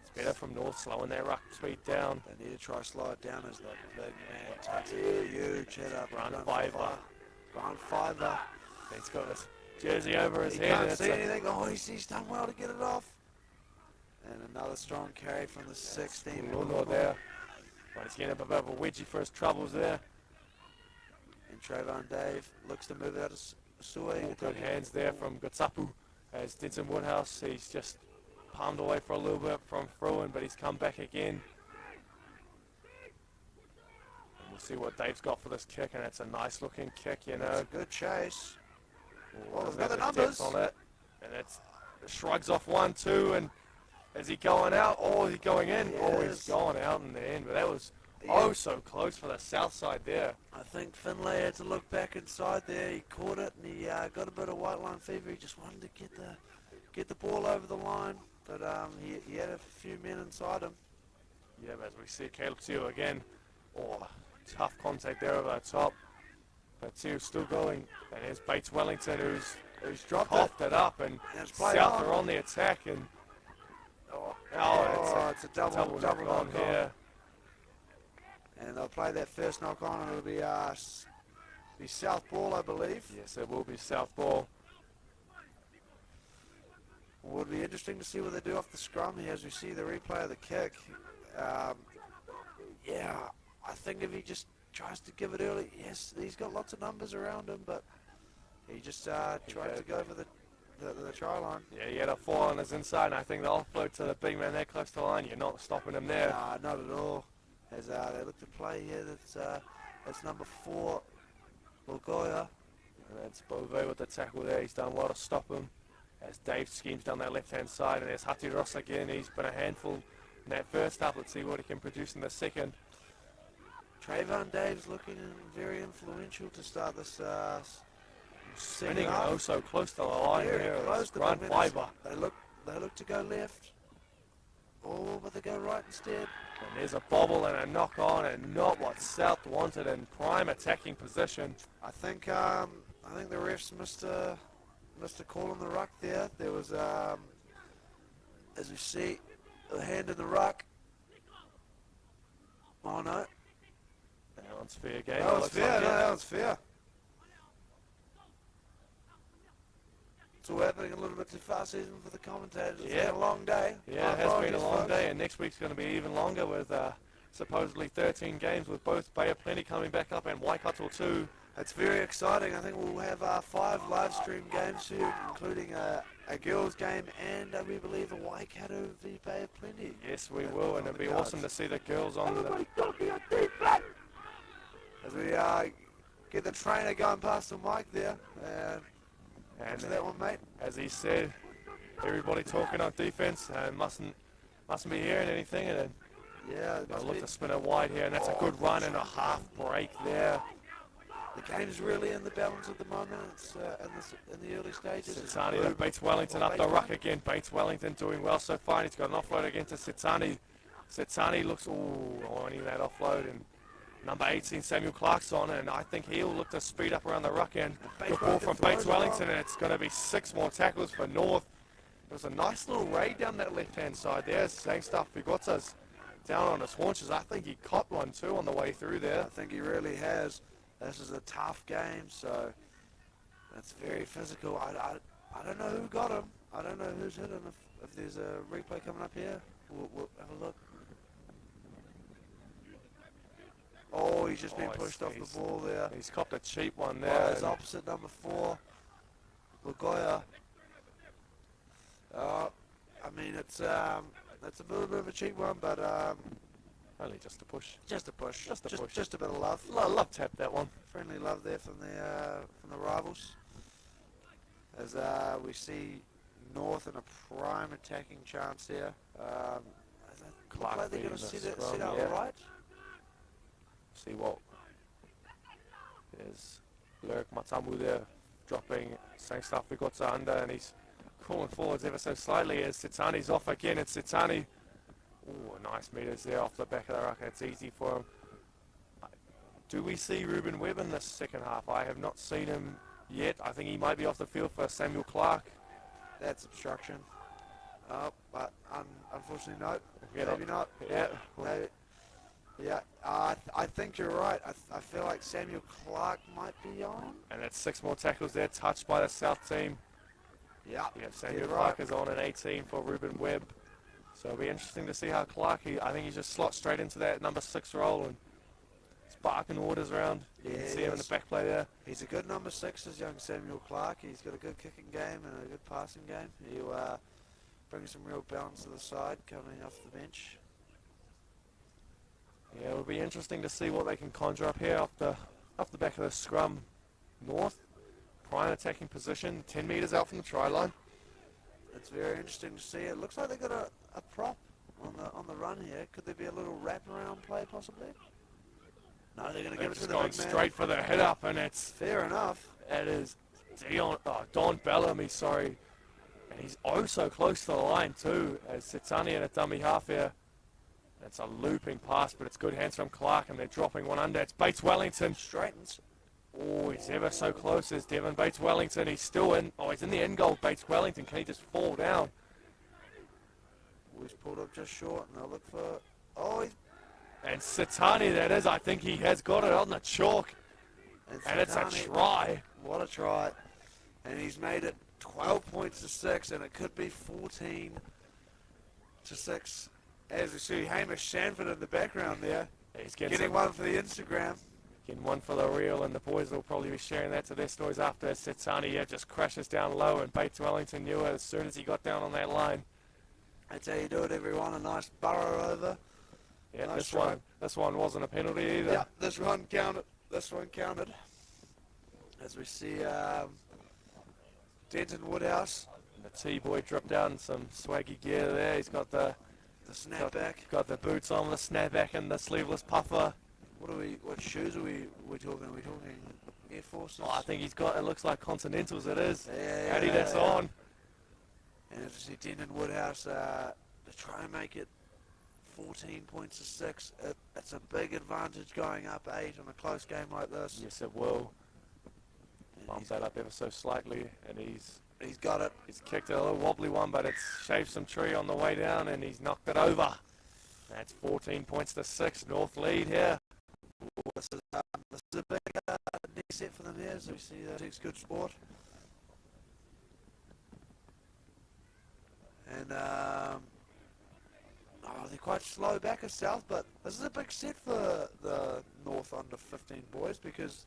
It's better from North, slowing their ruck speed down. They need to try to slow it down as the big man takes a huge hit up. Run fiver. He's got his jersey over his head. Can't see anything. Oh, he's done well to get it off. And another strong carry from the 16. Luno there. But he's getting a bit of a wedgie for his troubles there. And Trayvon Dave looks to move out of Good hands there from Gutsapu as Denton Woodhouse. He's just palmed away for a little bit from Fruin, but he's come back again. And we'll see what Dave's got for this kick, and it's a nice looking kick, you know. It's a good chase. Oh, they've got the numbers on it. And it's shrugs off 1-2, and is he going out or is he going in? Oh, he's going out in the end, but that was so close for the south side there. I think Finlay had to look back inside there. He caught it and he got a bit of white line fever. He just wanted to get the ball over the line, but he had a few men inside him. Yeah, as we see Caleb Teo again. Oh, tough contact there over the top. But Teo's still going, and there's Bates Wellington who's coughed it up, and South are on the attack, and it's a double knock here. And they'll play that first knock on, and it'll be South ball, I believe. Yes, it will be South ball. Would be interesting to see what they do off the scrum here as we see the replay of the kick. Yeah, I think if he just tries to give it early, yes, he's got lots of numbers around him, but he just tried to go for the try line. Yeah, he had a 4 on his inside, and I think the offload to the big man that close to the line, you're not stopping him there. Nah, not at all. As they look to play here, that's number 4, Bulgoya. And that's Bove with the tackle there. He's done well to stop him. As Dave schemes down that left-hand side, and there's Hati Ross again. He's been a handful in that first half. Let's see what he can produce in the second. Trayvon Dave's looking very influential to start this Spinning so close to the line there. Close to Grand fiber. They look to go left. Oh, but they go right instead. And there's a bobble and a knock on, and not what South wanted in prime attacking position. I think the refs missed a call on the ruck there. There was as we see, a hand in the ruck. Oh no. That one's fair game. That was fair. That was fair. It's all happening a little bit too fast even for the commentators. It's been a long day. Yeah, it has been a long day, and next week's going to be even longer with supposedly 13 games with both Bay of Plenty coming back up and Waikato too. It's very exciting. I think we'll have 5 live stream games soon, including a girls game and we believe a Waikato v Bay of Plenty. Yes, we will, and it'll be awesome to see the girls on the... As we get the trainer going past the mic there. And that one, mate. As he said, everybody talking on defense and mustn't be hearing anything, and then they'll look to spin it wide here, and that's a good run and a half break there. The game's really in the balance at the moment. It's in the early stages. Sitani to Bates Wellington up the ruck again. Bates Wellington doing well so far. He's got an offload again to Sitani. Sitani looks wanting that offload, and number 18 Samuel Clark's on, and I think he'll look to speed up around the ruck end. Good ball from Bates Wellington, and it's going to be 6 more tackles for North. It was a nice little raid down that left-hand side there. Same stuff. Pigota's down on his haunches. I think he caught one too on the way through there. I think he really has. This is a tough game, so it's very physical. I don't know who got him. I don't know who's hit him. If there's a replay coming up here, we'll have a look. Oh, he's just been pushed off the ball there. He's copped a cheap one there. Well, it's opposite number 4, Lagoya. I mean, it's a little bit of a cheap one, but only just a push. Just a push. Just a push. Just a bit of love. Love tap that one. Friendly love there from the rivals. As we see North in a prime attacking chance here. Clark like they're going to set out right. See what there's Lyric Matamu there dropping same stuff we got to under, and he's crawling forwards ever so slightly as Sitani's off again. It's Sitani. Ooh, nice meters there off the back of the ruck. It's easy for him. Do we see Ruben Webb in the second half? I have not seen him yet. I think he might be off the field for Samuel Clark. That's obstruction. But unfortunately no. Maybe not. Yeah. Maybe. Yeah, I think you're right. I feel like Samuel Clark might be on. And that's 6 more tackles there, touched by the South team. Yeah, Samuel Clark is on an 18 for Ruben Webb. So it'll be interesting to see how Clark, I think he just slots straight into that number 6 role. And sparking orders around. You Yeah, can see he him in the is. back play there. He's a good number 6, is young Samuel Clark. He's got a good kicking game and a good passing game. He'll bring some real balance to the side coming off the bench. Yeah, it'll be interesting to see what they can conjure up here off the back of the scrum. North, prime attacking position, 10 metres out from the try line. It's very interesting to see. It looks like they got a prop on the run here. Could there be a little wraparound play possibly? No, they're going to give it to the Going big man. straight for the hit up, and it's Fair enough. it is Don Bellamy, sorry, and he's oh so close to the line too. As Sitani in a dummy half here. It's a looping pass, but it's good hands from Clark, and they're dropping one under. It's Bates Wellington. Straightens. Oh, he's ever so close as Devon Bates Wellington. He's still in. Oh, he's in the end goal. Bates Wellington. Can he just fall down? He's pulled up just short, and they'll look for... Oh, he's... And Sitani, that is. I think he has got it on the chalk. And it's a Sitani, try. What a try. And he's made it 12 points to 6, and it could be 14 to 6. As we see Hamish Sanford in the background there. He's Getting one for the Instagram. Getting one for the reel, and the boys will probably be sharing that to their stories after. Sitani just crashes down low, and Bates Wellington knew it as soon as he got down on that line. That's how you do it, everyone. A nice burrow over. Yeah, Nice this one wasn't a penalty either. Yeah, this one counted. This one counted. As we see Denton Woodhouse. And the T-boy dripped out in some swaggy gear there. He's got the snapback. Got the boots on, the snapback, and the sleeveless puffer. What shoes are we talking? Are we talking Air Forces? Oh, I think he's got, it looks like Continentals it is. Yeah, Adidas on. And as we see Denton Woodhouse to try and make it 14 points to 6. It's a big advantage going up 8 on a close game like this. Yes, it will. Bumps that up ever so slightly, and he's got it. He's kicked a little wobbly one, but it's shaved some tree on the way down, and he's knocked it over. That's 14 points to 6. North lead here. This is a big next set for them here, so we see that it's good sport. And they're quite slow back at South, but this is a big set for the North under 15 boys because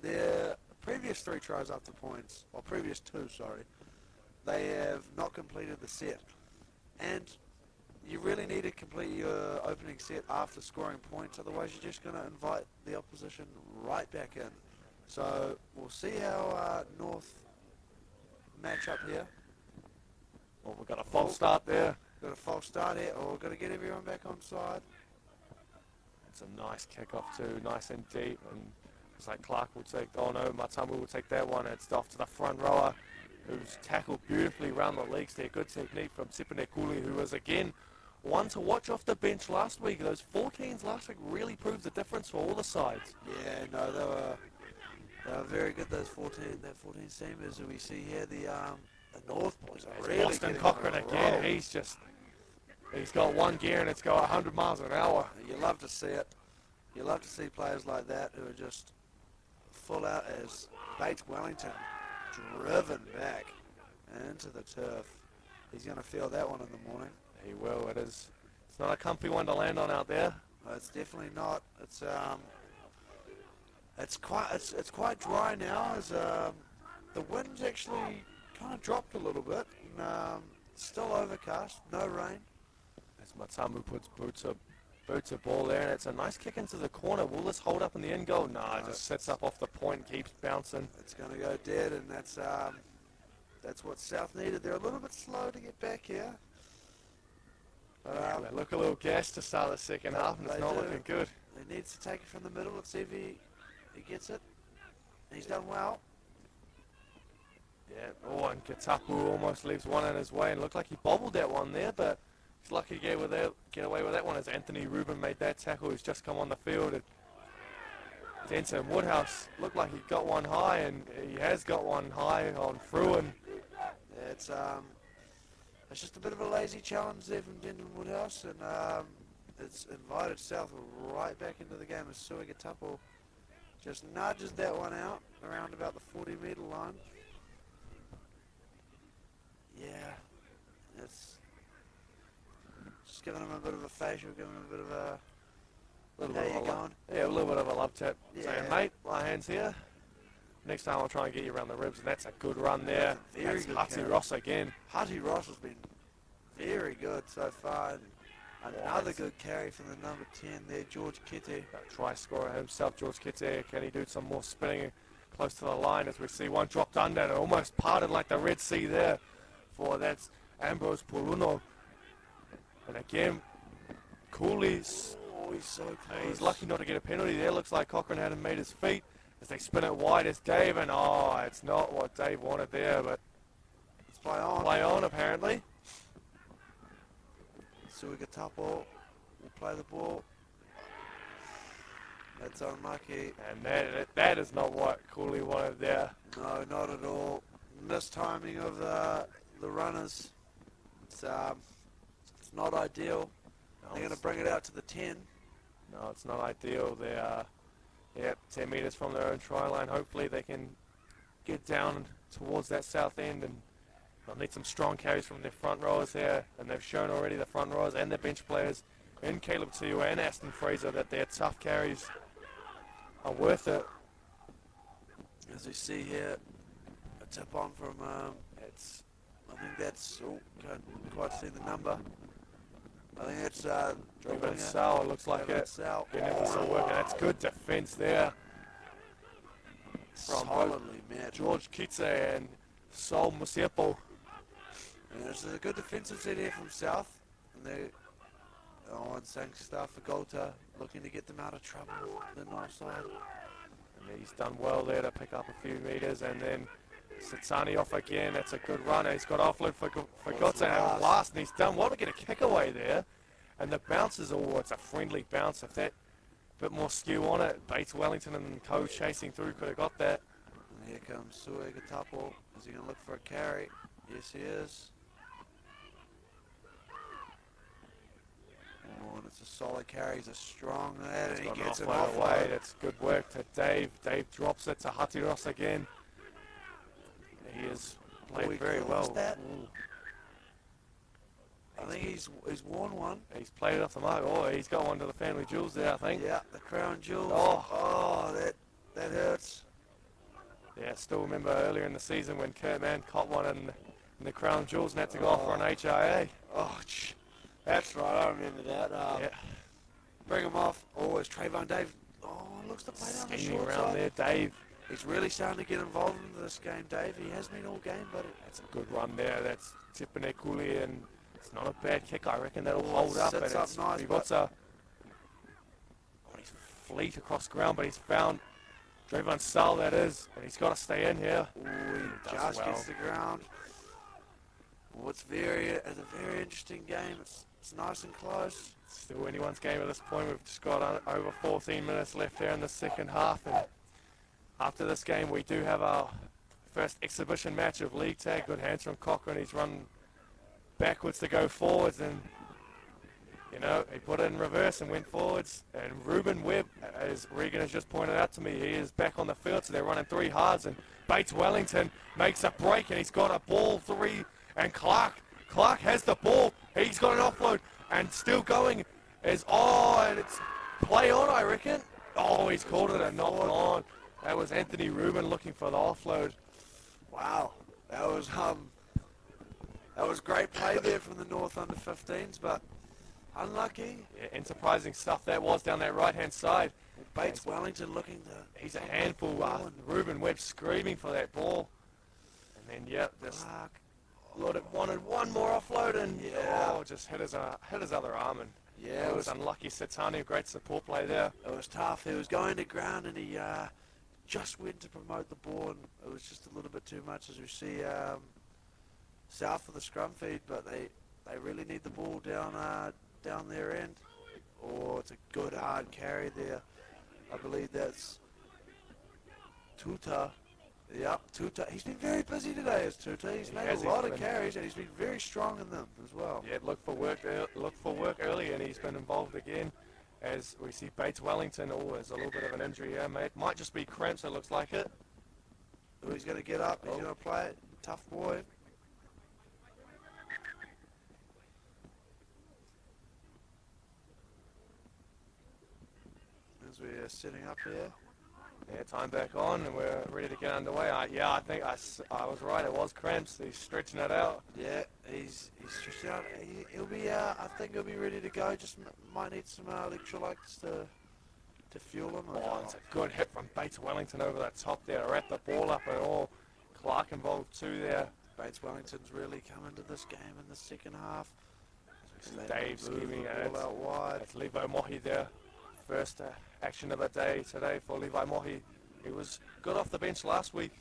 their previous 3 tries after points, or previous 2, sorry, they have not completed the set. And you really need to complete your opening set after scoring points, otherwise you're just going to invite the opposition right back in. So we'll see how North match up here. Well, we've got a false start there. Got a false start here. Oh, we've got to get everyone back on side. It's a nice kick-off too, nice and deep. And it's like Clark will take, oh no, Matamu will take that one. It's off to the front rower, who's tackled beautifully around the legs there. Good technique from Sipanekuli, who was again one to watch off the bench last week. Those 14s last week really proved the difference for all the sides. Yeah, no, they were very good, those 14 teamers that we see here. The North boys are really Boston Cochran again. He's got one gear and it's going 100 miles an hour. You love to see it. You love to see players like that who are just full out as Bates Wellington driven back into the turf. He's going to feel that one in the morning. He will. It's not a comfy one to land on out there. No, it's definitely not. It's quite dry now as the wind's actually kind of dropped a little bit. And, still overcast, no rain. As Matamu puts boots a ball there, and it's a nice kick into the corner. Will this hold up in the end goal? No, it just sets up off the point, keeps bouncing. It's going to go dead, and that's what South needed. They're a little bit slow to get back here. They look a little gassed to start the second half, and it's not looking good. He needs to take it from the middle. Let's see if he gets it. He's done well. Yeah, oh, and Katapu almost leaves one in his way, and looked like he bobbled that one there, but he's lucky to get away with that one as Anthony Rubin made that tackle. He's just come on the field. Denton Woodhouse looked like he got one high, and he has got one high on Fruin. Yeah, it's just a bit of a lazy challenge there from Denton Woodhouse, and it's invited South right back into the game as Sui Katapu just nudges that one out around about the 40-metre line. Yeah, it's just giving him a bit of a facial, giving him a bit of a Little How bit you of a going? yeah, a little bit of a love tap. Yeah. Saying, mate, my hand's here. Next time I'll try and get you around the ribs, and that's a good run there. That's a very That's good Hati carry. Ross again. Hati Ross has been very good so far. And another good carry from the number 10 there, George Kete. Try scorer himself, George Kite. Can he do some more spinning close to the line as we see one dropped under and almost parted like the Red Sea there for that's Ambrose Poluno. And again, Cooley's He's so close. he's lucky not to get a penalty there. Looks like Cochrane hadn't made his feet as they spin it wide as Dave, and oh, it's not what Dave wanted there, but Let's play on. play on apparently. Suigatapo will play the ball. That's unlucky. And that is not what Cooley wanted there. No, not at all. Mistiming of the runners. It's not ideal. They're going to bring it out to the 10. No, it's not ideal. They are 10 metres from their own try line. Hopefully they can get down towards that south end, and they'll need some strong carries from their front rowers here. And they've shown already, the front rowers and their bench players in Caleb Tiua and Aston Fraser, that their tough carries are worth it. As we see here, a tip on from, I think that's, can't quite see the number. I think it's Driven Sal, it looks like it. Sal. Getting in for some work, and that's good defence there from Solidly met. George Kitse and Sol Musiepo. And this is a good defensive set here from South. And they and Sangster for Golta, looking to get them out of trouble, the north side. And he's done well there to pick up a few metres, and then Sitsani off again. That's a good runner. He's got offload for Gotza and last, and he's done well to get a kick away there. And the bounce is it's a friendly bounce. If that bit more skew on it, Bates Wellington and Co chasing through could have got that. And here comes Sue Gatapo. Is he going to look for a carry? Yes, he is. Oh, and it's a solid carry. He's a strong lad, and he gets it offload off away. That's good work to Dave. Dave drops it to Hati Ross again. He has played very well. That? I think he's worn one. He's played it off the mark. Oh, he's got one to the family jewels there, I think. Yeah, the crown jewels. Oh, that hurts. Yeah, still remember earlier in the season when Kurt Mann caught one in the crown jewels and had to go off for an HIA. Oh, that's right. I remember that. Yeah. Bring him off. Oh, it's Trayvon Dave. Oh, looks to play down the Scheming short around side. there, Dave. He's really starting to get involved into this game, Dave. He has been all game, but That's a good run there. That's Tipene Kuli, and it's not a bad kick. I reckon that'll hold up. Sits And up nice, got he's fleet across ground, but he's found Trayvon Sal, that is, and he's got to stay in here. he does just well. gets the ground. Well, it's a very interesting game. It's nice and close. Still anyone's game at this point. We've just got over 14 minutes left here in the second half, and after this game, we do have our first exhibition match of league tag. Good hands from Cochrane. He's run backwards to go forwards, and he put it in reverse and went forwards. And Ruben Webb, as Regan has just pointed out to me, he is back on the field, so they're running three halves. And Bates Wellington makes a break, and he's got a ball three. And Clark has the ball. He's got an offload, and still going and it's play on, I reckon. Oh, he's called it a knock on. That was Anthony Rubin looking for the offload. Wow, that was great play there from the North under 15s, but unlucky. Yeah, and surprising stuff that was down that right-hand side. Bates Wellington looking to. He's a handful. Ruben Webb screaming for that ball. And then, this Lord wanted one more offload, and just hit his other arm. And it was unlucky. Satani, great support play there. It was tough. He was going to ground, and he just went to promote the ball, and it was just a little bit too much, as we see south of the scrum feed. But they really need the ball down their end. Oh, it's a good hard carry there. I believe that's Tuta. Yep, Tuta. He's been very busy today as Tuta. He's made a lot of carries, and he's been very strong in them as well. Yeah, look for work early, and he's been involved again. As we see Bates Wellington, there's a little bit of an injury here, mate. Might just be cramps, it looks like it. Oh, he's going to get up. He's going to play it. Tough boy. as we are setting up here. Yeah, time back on, and we're ready to get underway. I think I was right. It was cramps. He's stretching it out. Yeah, he's stretched out. He'll be. I think he'll be ready to go. Just might need some electrolytes to fuel him. Oh, it's a good hit from Bates Wellington over the top there to wrap the ball up and all. Clark involved too there. Bates Wellington's really come into this game in the second half. Dave scheming all out wide. It's Levi Mohi there. First action of the day today for Levi Mohi. He was good off the bench last week.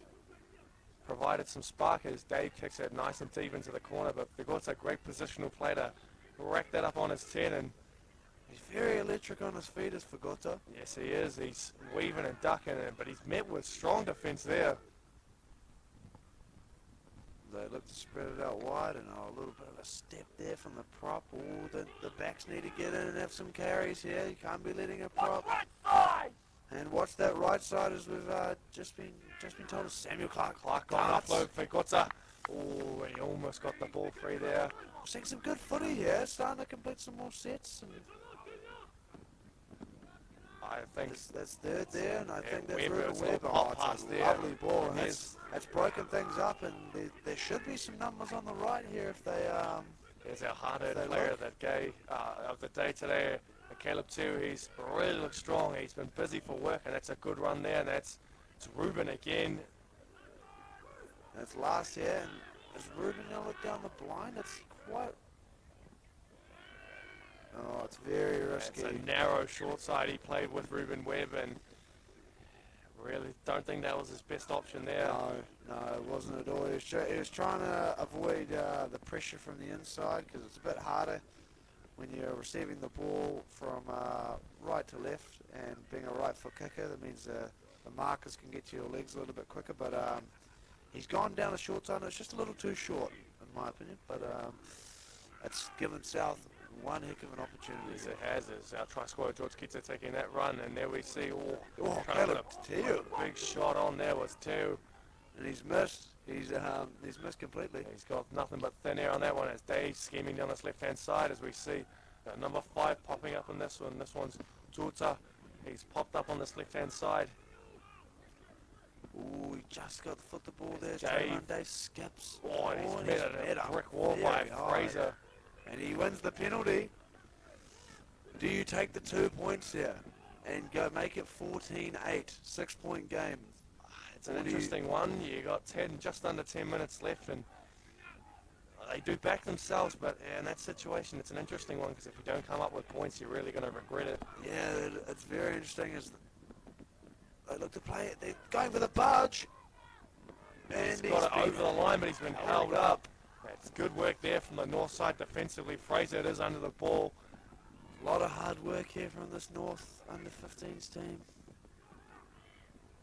Provided some spark as Dave kicks it nice and deep into the corner, but Figot's a great positional play to rack that up on his 10, and he's very electric on his feet, is Figota. Yes, he is. He's weaving and ducking, but he's met with strong defence there. They look to spread it out wide, and a little bit of a step there from the prop. Oh, the backs need to get in and have some carries here. You can't be letting a prop. And watch that right side, as we've just been told. Samuel Clark. Clark on offload for Gotza. Oh, he almost got the ball free there. We're seeing some good footy here. Starting to complete some more sets. And I think that's third there, and I think that's Webb, Ruben Webb. It's a Lovely ball, and that's broken things up, and there should be some numbers on the right here if they There's our hard-earned player of the day today, Caleb too. He's really looked strong. He's been busy for work, and that's a good run there. And it's Ruben again. That's last here, and as Ruben gonna look down the blind, it's quite. Oh, it's very risky. It's a narrow short side he played with Ruben Webb, and really don't think that was his best option there. No, it wasn't at all. He was trying to avoid the pressure from the inside, because it's a bit harder when you're receiving the ball from right to left, and being a right foot kicker. That means the markers can get to your legs a little bit quicker, but he's gone down the short side, and it's just a little too short, in my opinion, but it's given South one heck of an opportunity. Yes, it has. As our try scorer George Kitzer taking that run, and there we see Caleb Teo. Big shot on there was Teo, and he's missed. He's missed completely. He's got nothing but thin air on that one as Dave scheming down this left-hand side, as we see number 5 popping up on this one. This one's Tuta. He's popped up on this left-hand side. Ooh, he just got the ball there. Dave skips. Oh, and he's met a brick wall by Fraser. And he wins the penalty. Do you take the 2 points here and go make it 14-8, 6-point game? It's an interesting one. You got just under 10 minutes left, and they do back themselves, but in that situation, it's an interesting one, because if you don't come up with points, you're really going to regret it. Yeah, it's very interesting. As they look to play it, they're going for the budge. And he's got it over the line, but he's been held up. It's good work there from the north side defensively. Fraser is under the ball. A lot of hard work here from this North under-15s team.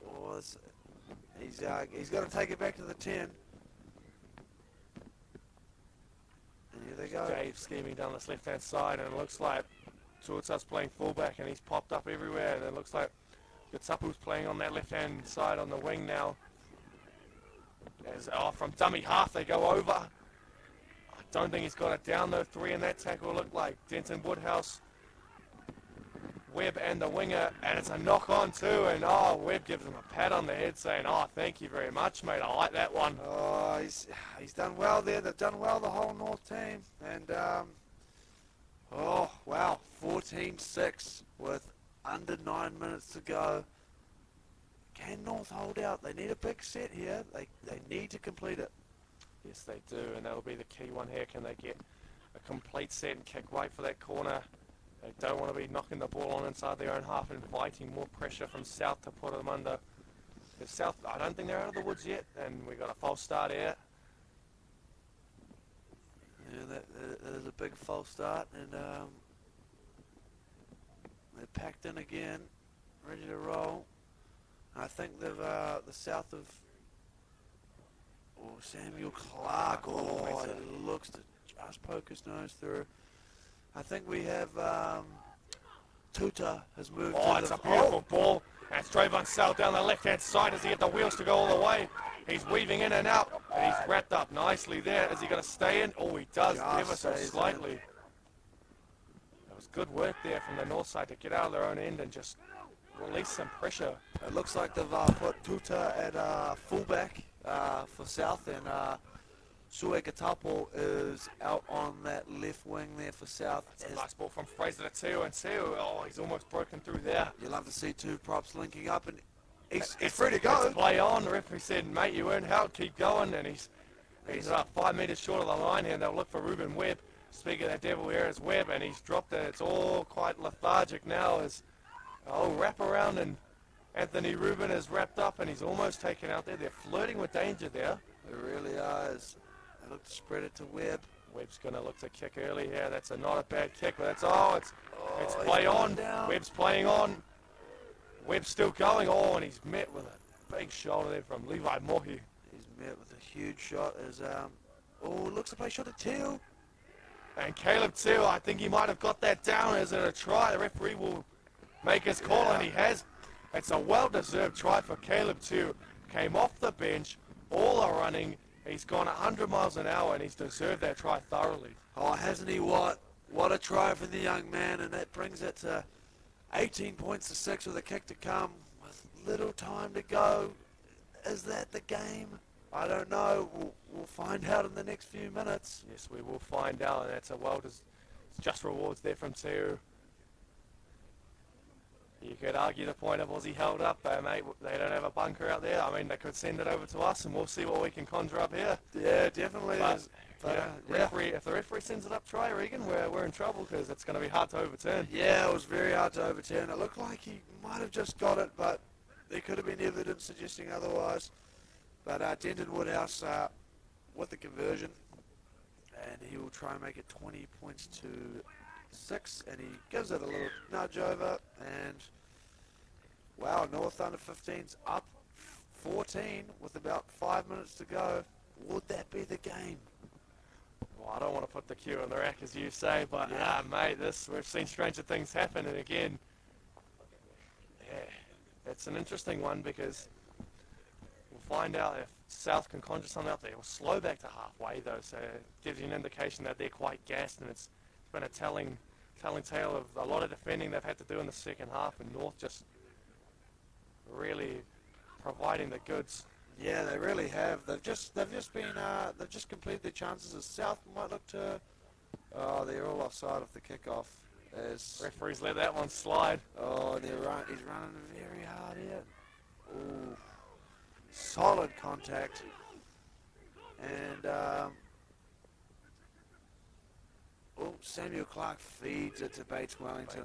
Oh, he's got to take it back to the 10. And here they go. Dave scheming down this left-hand side, and it looks like Tuata's playing fullback, and he's popped up everywhere, and it looks like Gatapu's playing on that left-hand side on the wing now. From dummy half they go over. I don't think he's got it down though. 3 in that tackle look like Denton Woodhouse, Webb and the winger, and it's a knock on too, and Webb gives him a pat on the head saying, thank you very much, mate, I like that one. Oh, he's done well there. They've done well, the whole North team, and wow, 14-6 with under 9 minutes to go. Can North hold out? They need a big set here. They need to complete it. Yes, they do, and that'll be the key one here. Can they get a complete set and kick right for that corner? They don't want to be knocking the ball on inside their own half, inviting more pressure from South to put them under. Because South, I don't think they're out of the woods yet, and we got a false start here. Yeah, that is a big false start, and they're packed in again, ready to roll. I think they've the South of Samuel Clark. It looks to just poke his nose through. I think we have Tuta has moved. It's a beautiful ball. And Strayvon Sell down the left-hand side as he had the wheels to go all the way. He's weaving in and out, and he's wrapped up nicely there. Is he going to stay in? Oh, he does, ever so slightly. That was good work there from the north side to get out of their own end and just release some pressure. It looks like they've put Tuta at fullback for South, and Sue Katapo is out on that left wing there for South. It's a nice ball from Fraser to Teo, and Teo, oh, he's almost broken through there. You love to see two props linking up, and he's free to go. It's play on. The referee said, mate, you weren't out, keep going, and he's 5 metres short of the line here, and they'll look for Ruben Webb. Speaking of that devil, here is Webb, and he's dropped it. It's all quite lethargic now as wrap around, and Anthony Ruben is wrapped up, and he's almost taken out there. They're flirting with danger there. It really is. They look to spread it to Webb. Webb's going to look to kick early here. That's not a bad kick, but it's play on. Down. Webb's playing on. Webb's still going. Oh, and he's met with a big shoulder there from Levi Mohi. He's met with a huge shot as, looks to play shot at Teal. And Caleb Teo, I think he might have got that down. Is it a try? The referee will make his call, and he has. It's a well-deserved try for Caleb Teo. Came off the bench, all are running. He's gone 100 miles an hour, and he's deserved that try thoroughly. Oh, hasn't he? What a try for the young man, and that brings it to 18 points to 6 with a kick to come with little time to go. Is that the game? I don't know. We'll find out in the next few minutes. Yes, we will find out, and that's a just rewards there from Teo. You could argue the point of was he held up, mate. They don't have a bunker out there. I mean, they could send it over to us, and we'll see what we can conjure up here. Yeah, definitely. If the referee sends it up try, Regan, we're in trouble because it's going to be hard to overturn. Yeah, it was very hard to overturn. It looked like he might have just got it, but there could have been evidence suggesting otherwise. But Denton Woodhouse with the conversion, and he will try and make it 20 points to 6, and he gives it a little nudge over, and wow, North under 15's up 14 with about 5 minutes to go. Would that be the game? Well, I don't want to put the cue on the rack, as you say, but mate, we've seen stranger things happen, and again, it's an interesting one because we'll find out if South can conjure something up there. We'll slow back to halfway, though, so it gives you an indication that they're quite gassed, and it's been a telling tale of a lot of defending they've had to do in the second half, and North just really providing the goods. Yeah, they really have. They've just completed their chances. As South might look to. Oh, they're all offside of the kickoff. As referees let that one slide. Oh, he's running very hard here. Ooh, solid contact. And Samuel Clark feeds it to Bates Wellington.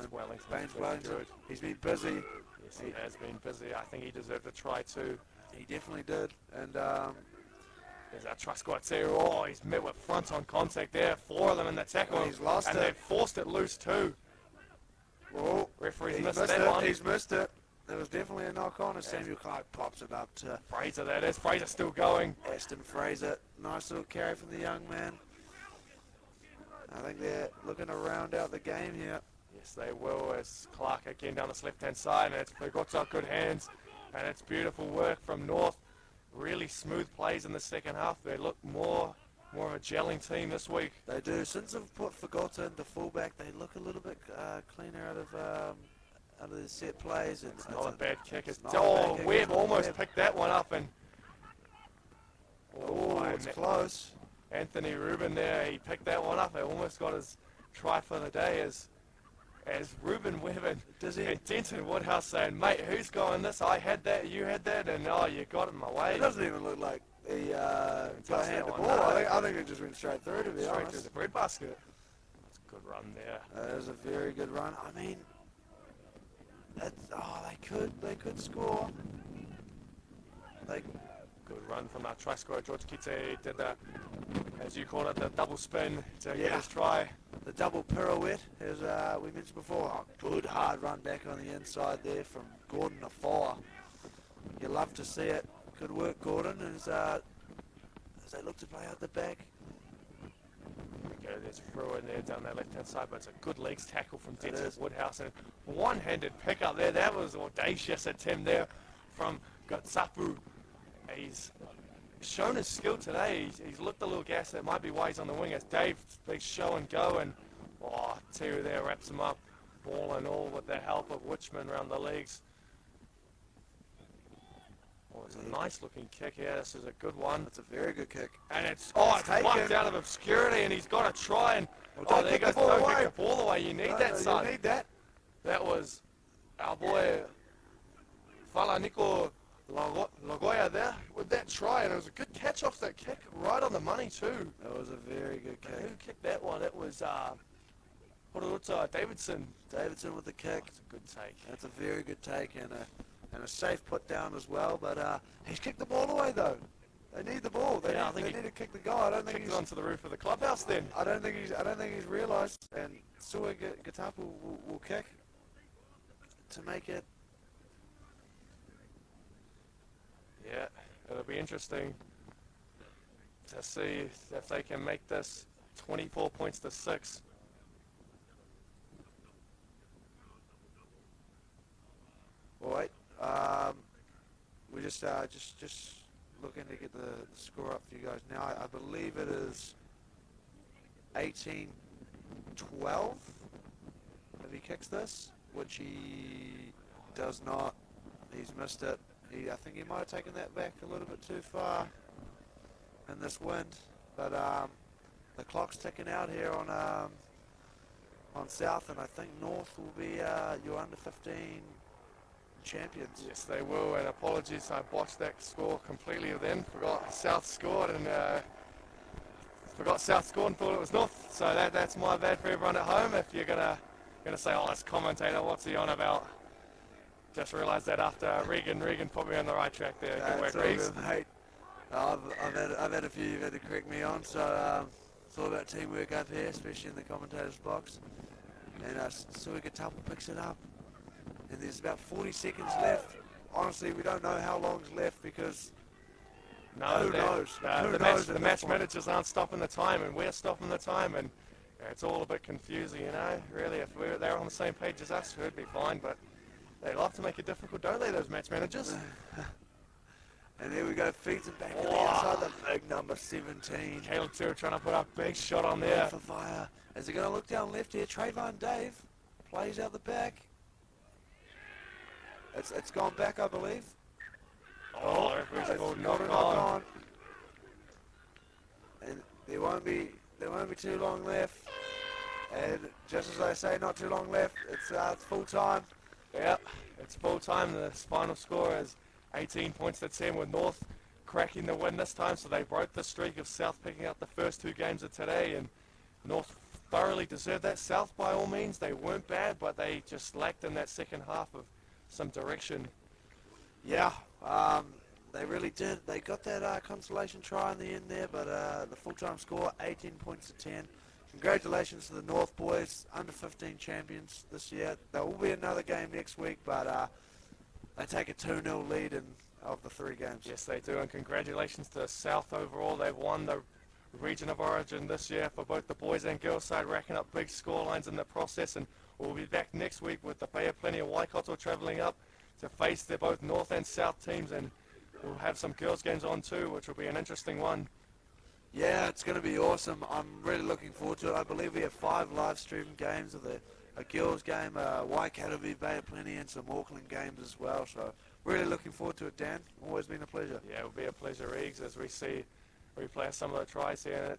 Bates Wellington. He's been busy. Yes, he has been busy. I think he deserved a try too. He definitely did. And there's that try squad too. Oh, he's met with front on contact there. 4 of them in the tackle. He's lost and it. And they've forced it loose too. Oh, referee's missed that one. He's missed it. There was definitely a knock on, and Samuel Clark pops it up to Fraser. That is. Fraser still going. Aston Fraser. Nice little carry from the young man. I think they're looking to round out the game here. Yes, they will, as Clark again down this left-hand side, and they've got some good hands, and it's beautiful work from North. Really smooth plays in the second half. They look more of a gelling team this week. They do. Since they've put Fagota into fullback, they look a little bit cleaner out of the set plays. It's not a bad kick. Webb almost picked that one up, and it's close. Anthony Ruben there, he picked that one up. He almost got his try for the day as Ruben Webb and Denton Woodhouse saying, mate, who's going this? I had that, you had that, and you got it in my way. It doesn't even look like he got handed the ball. I think it just went straight through, to be honest. Straight through the breadbasket. That's a good run there. That is a very good run. I mean, they could score. Good run from our try scorer. George Kite did that, as you call it, the double spin to get his try. The double pirouette, as we mentioned before. Good hard run back on the inside there from Gordon Afar. You love to see it. Good work, Gordon, as they look to play out the back. There's Fruin there down that left-hand side, but it's a good legs tackle from Denton Woodhouse. And one-handed pick up there. That was audacious attempt there from Gatsapu. He's shown his skill today. He's looked a little gas. That might be why he's on the wing. As Dave, big show and go, and Teo there wraps him up, ball and all, with the help of Witchman around the legs. Oh, it's a nice looking kick here. This is a good one. That's a very good kick. And it's plucked out of obscurity, and he's got to try and... Don't there kick goes, the ball don't away. kick the ball away. You need that, son. You need that. That was our boy Fala Nico Lagoya there with that try, and it was a good catch off that kick, right on the money too. That was a very good kick. Who kicked that one? It was Davidson. Davidson with the kick. That's a good take. That's a very good take and a safe put down as well. But he's kicked the ball away though. They need the ball. They need to kick the goal. I don't think Kicked he's it onto the roof of the clubhouse then. I don't think he's realised. And Sue Gatapu will kick to make it. Yeah, it'll be interesting to see if they can make this 24 points to 6. All right. We're just looking to get the score up for you guys now. I believe it is 18-12 if he kicks this, which he does not. He's missed it. I think he might have taken that back a little bit too far in this wind. But the clock's ticking out here on South, and I think North will be your under-15 champions. Yes, they will, and apologies, I botched that score completely then. Forgot South scored and thought it was North. So that's my bad for everyone at home. If you're gonna say, oh, this commentator, what's he on about? Just realised that after Regan put me on the right track there. Good work, Reeves. Mate. I've had a few you've had to correct me on, so it's all about teamwork up here, especially in the commentator's box. And Suigatapu picks it up. And there's about 40 seconds left. Honestly, we don't know how long's left because who knows? The match managers aren't stopping the time, and we're stopping the time, and it's all a bit confusing, you know. Really, if they were on the same page as us, we'd be fine, but they love to make it difficult, don't they, those match managers? And there we go, feeds it back to the inside, the big number 17. Caleb too trying to put a big shot on there. For fire. Is he going to look down left here? Trayvon Dave plays out the back. It's gone back, I believe. Oh, referee's called knock on. And there won't be too long left. And just as I say, not too long left. It's full time. Yep, it's full time. The final score is 18 points to 10 with North cracking the win this time. So they broke the streak of South picking up the first 2 games of today, and North thoroughly deserved that. South, by all means, they weren't bad, but they just lacked in that second half of some direction. Yeah, they really did. They got that consolation try in the end there, but the full-time score, 18 points to 10. Congratulations to the North boys, under-15 champions this year. There will be another game next week, but they take a 2-0 lead of the 3 games. Yes, they do, and congratulations to South overall. They've won the Region of Origin this year for both the boys and girls side, racking up big scorelines in the process, and we'll be back next week with the Bay of Plenty of Waikato travelling up to face their both North and South teams, and we'll have some girls games on too, which will be an interesting one. Yeah, it's going to be awesome. I'm really looking forward to it. I believe we have 5 live stream games of a girls game, Waikato v Bay of Plenty, and some Auckland games as well. So really looking forward to it, Dan. Always been a pleasure. Yeah, it'll be a pleasure, Reeves, as we see replay of some of the tries here. And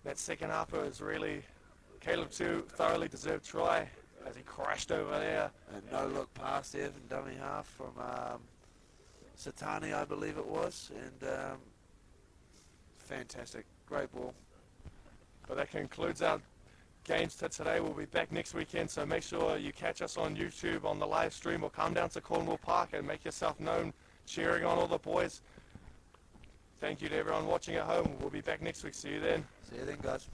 that second half was really Caleb too thoroughly deserved try as he crashed over there. And no look pass there from dummy half from Satani, I believe it was, and fantastic, great ball. But that concludes our games to today. We'll be back next weekend, so make sure you catch us on YouTube on the live stream, or come down to Cornwall Park and make yourself known, cheering on all the boys. Thank you to everyone watching at home. We'll be back next week. See you then. See you then, guys.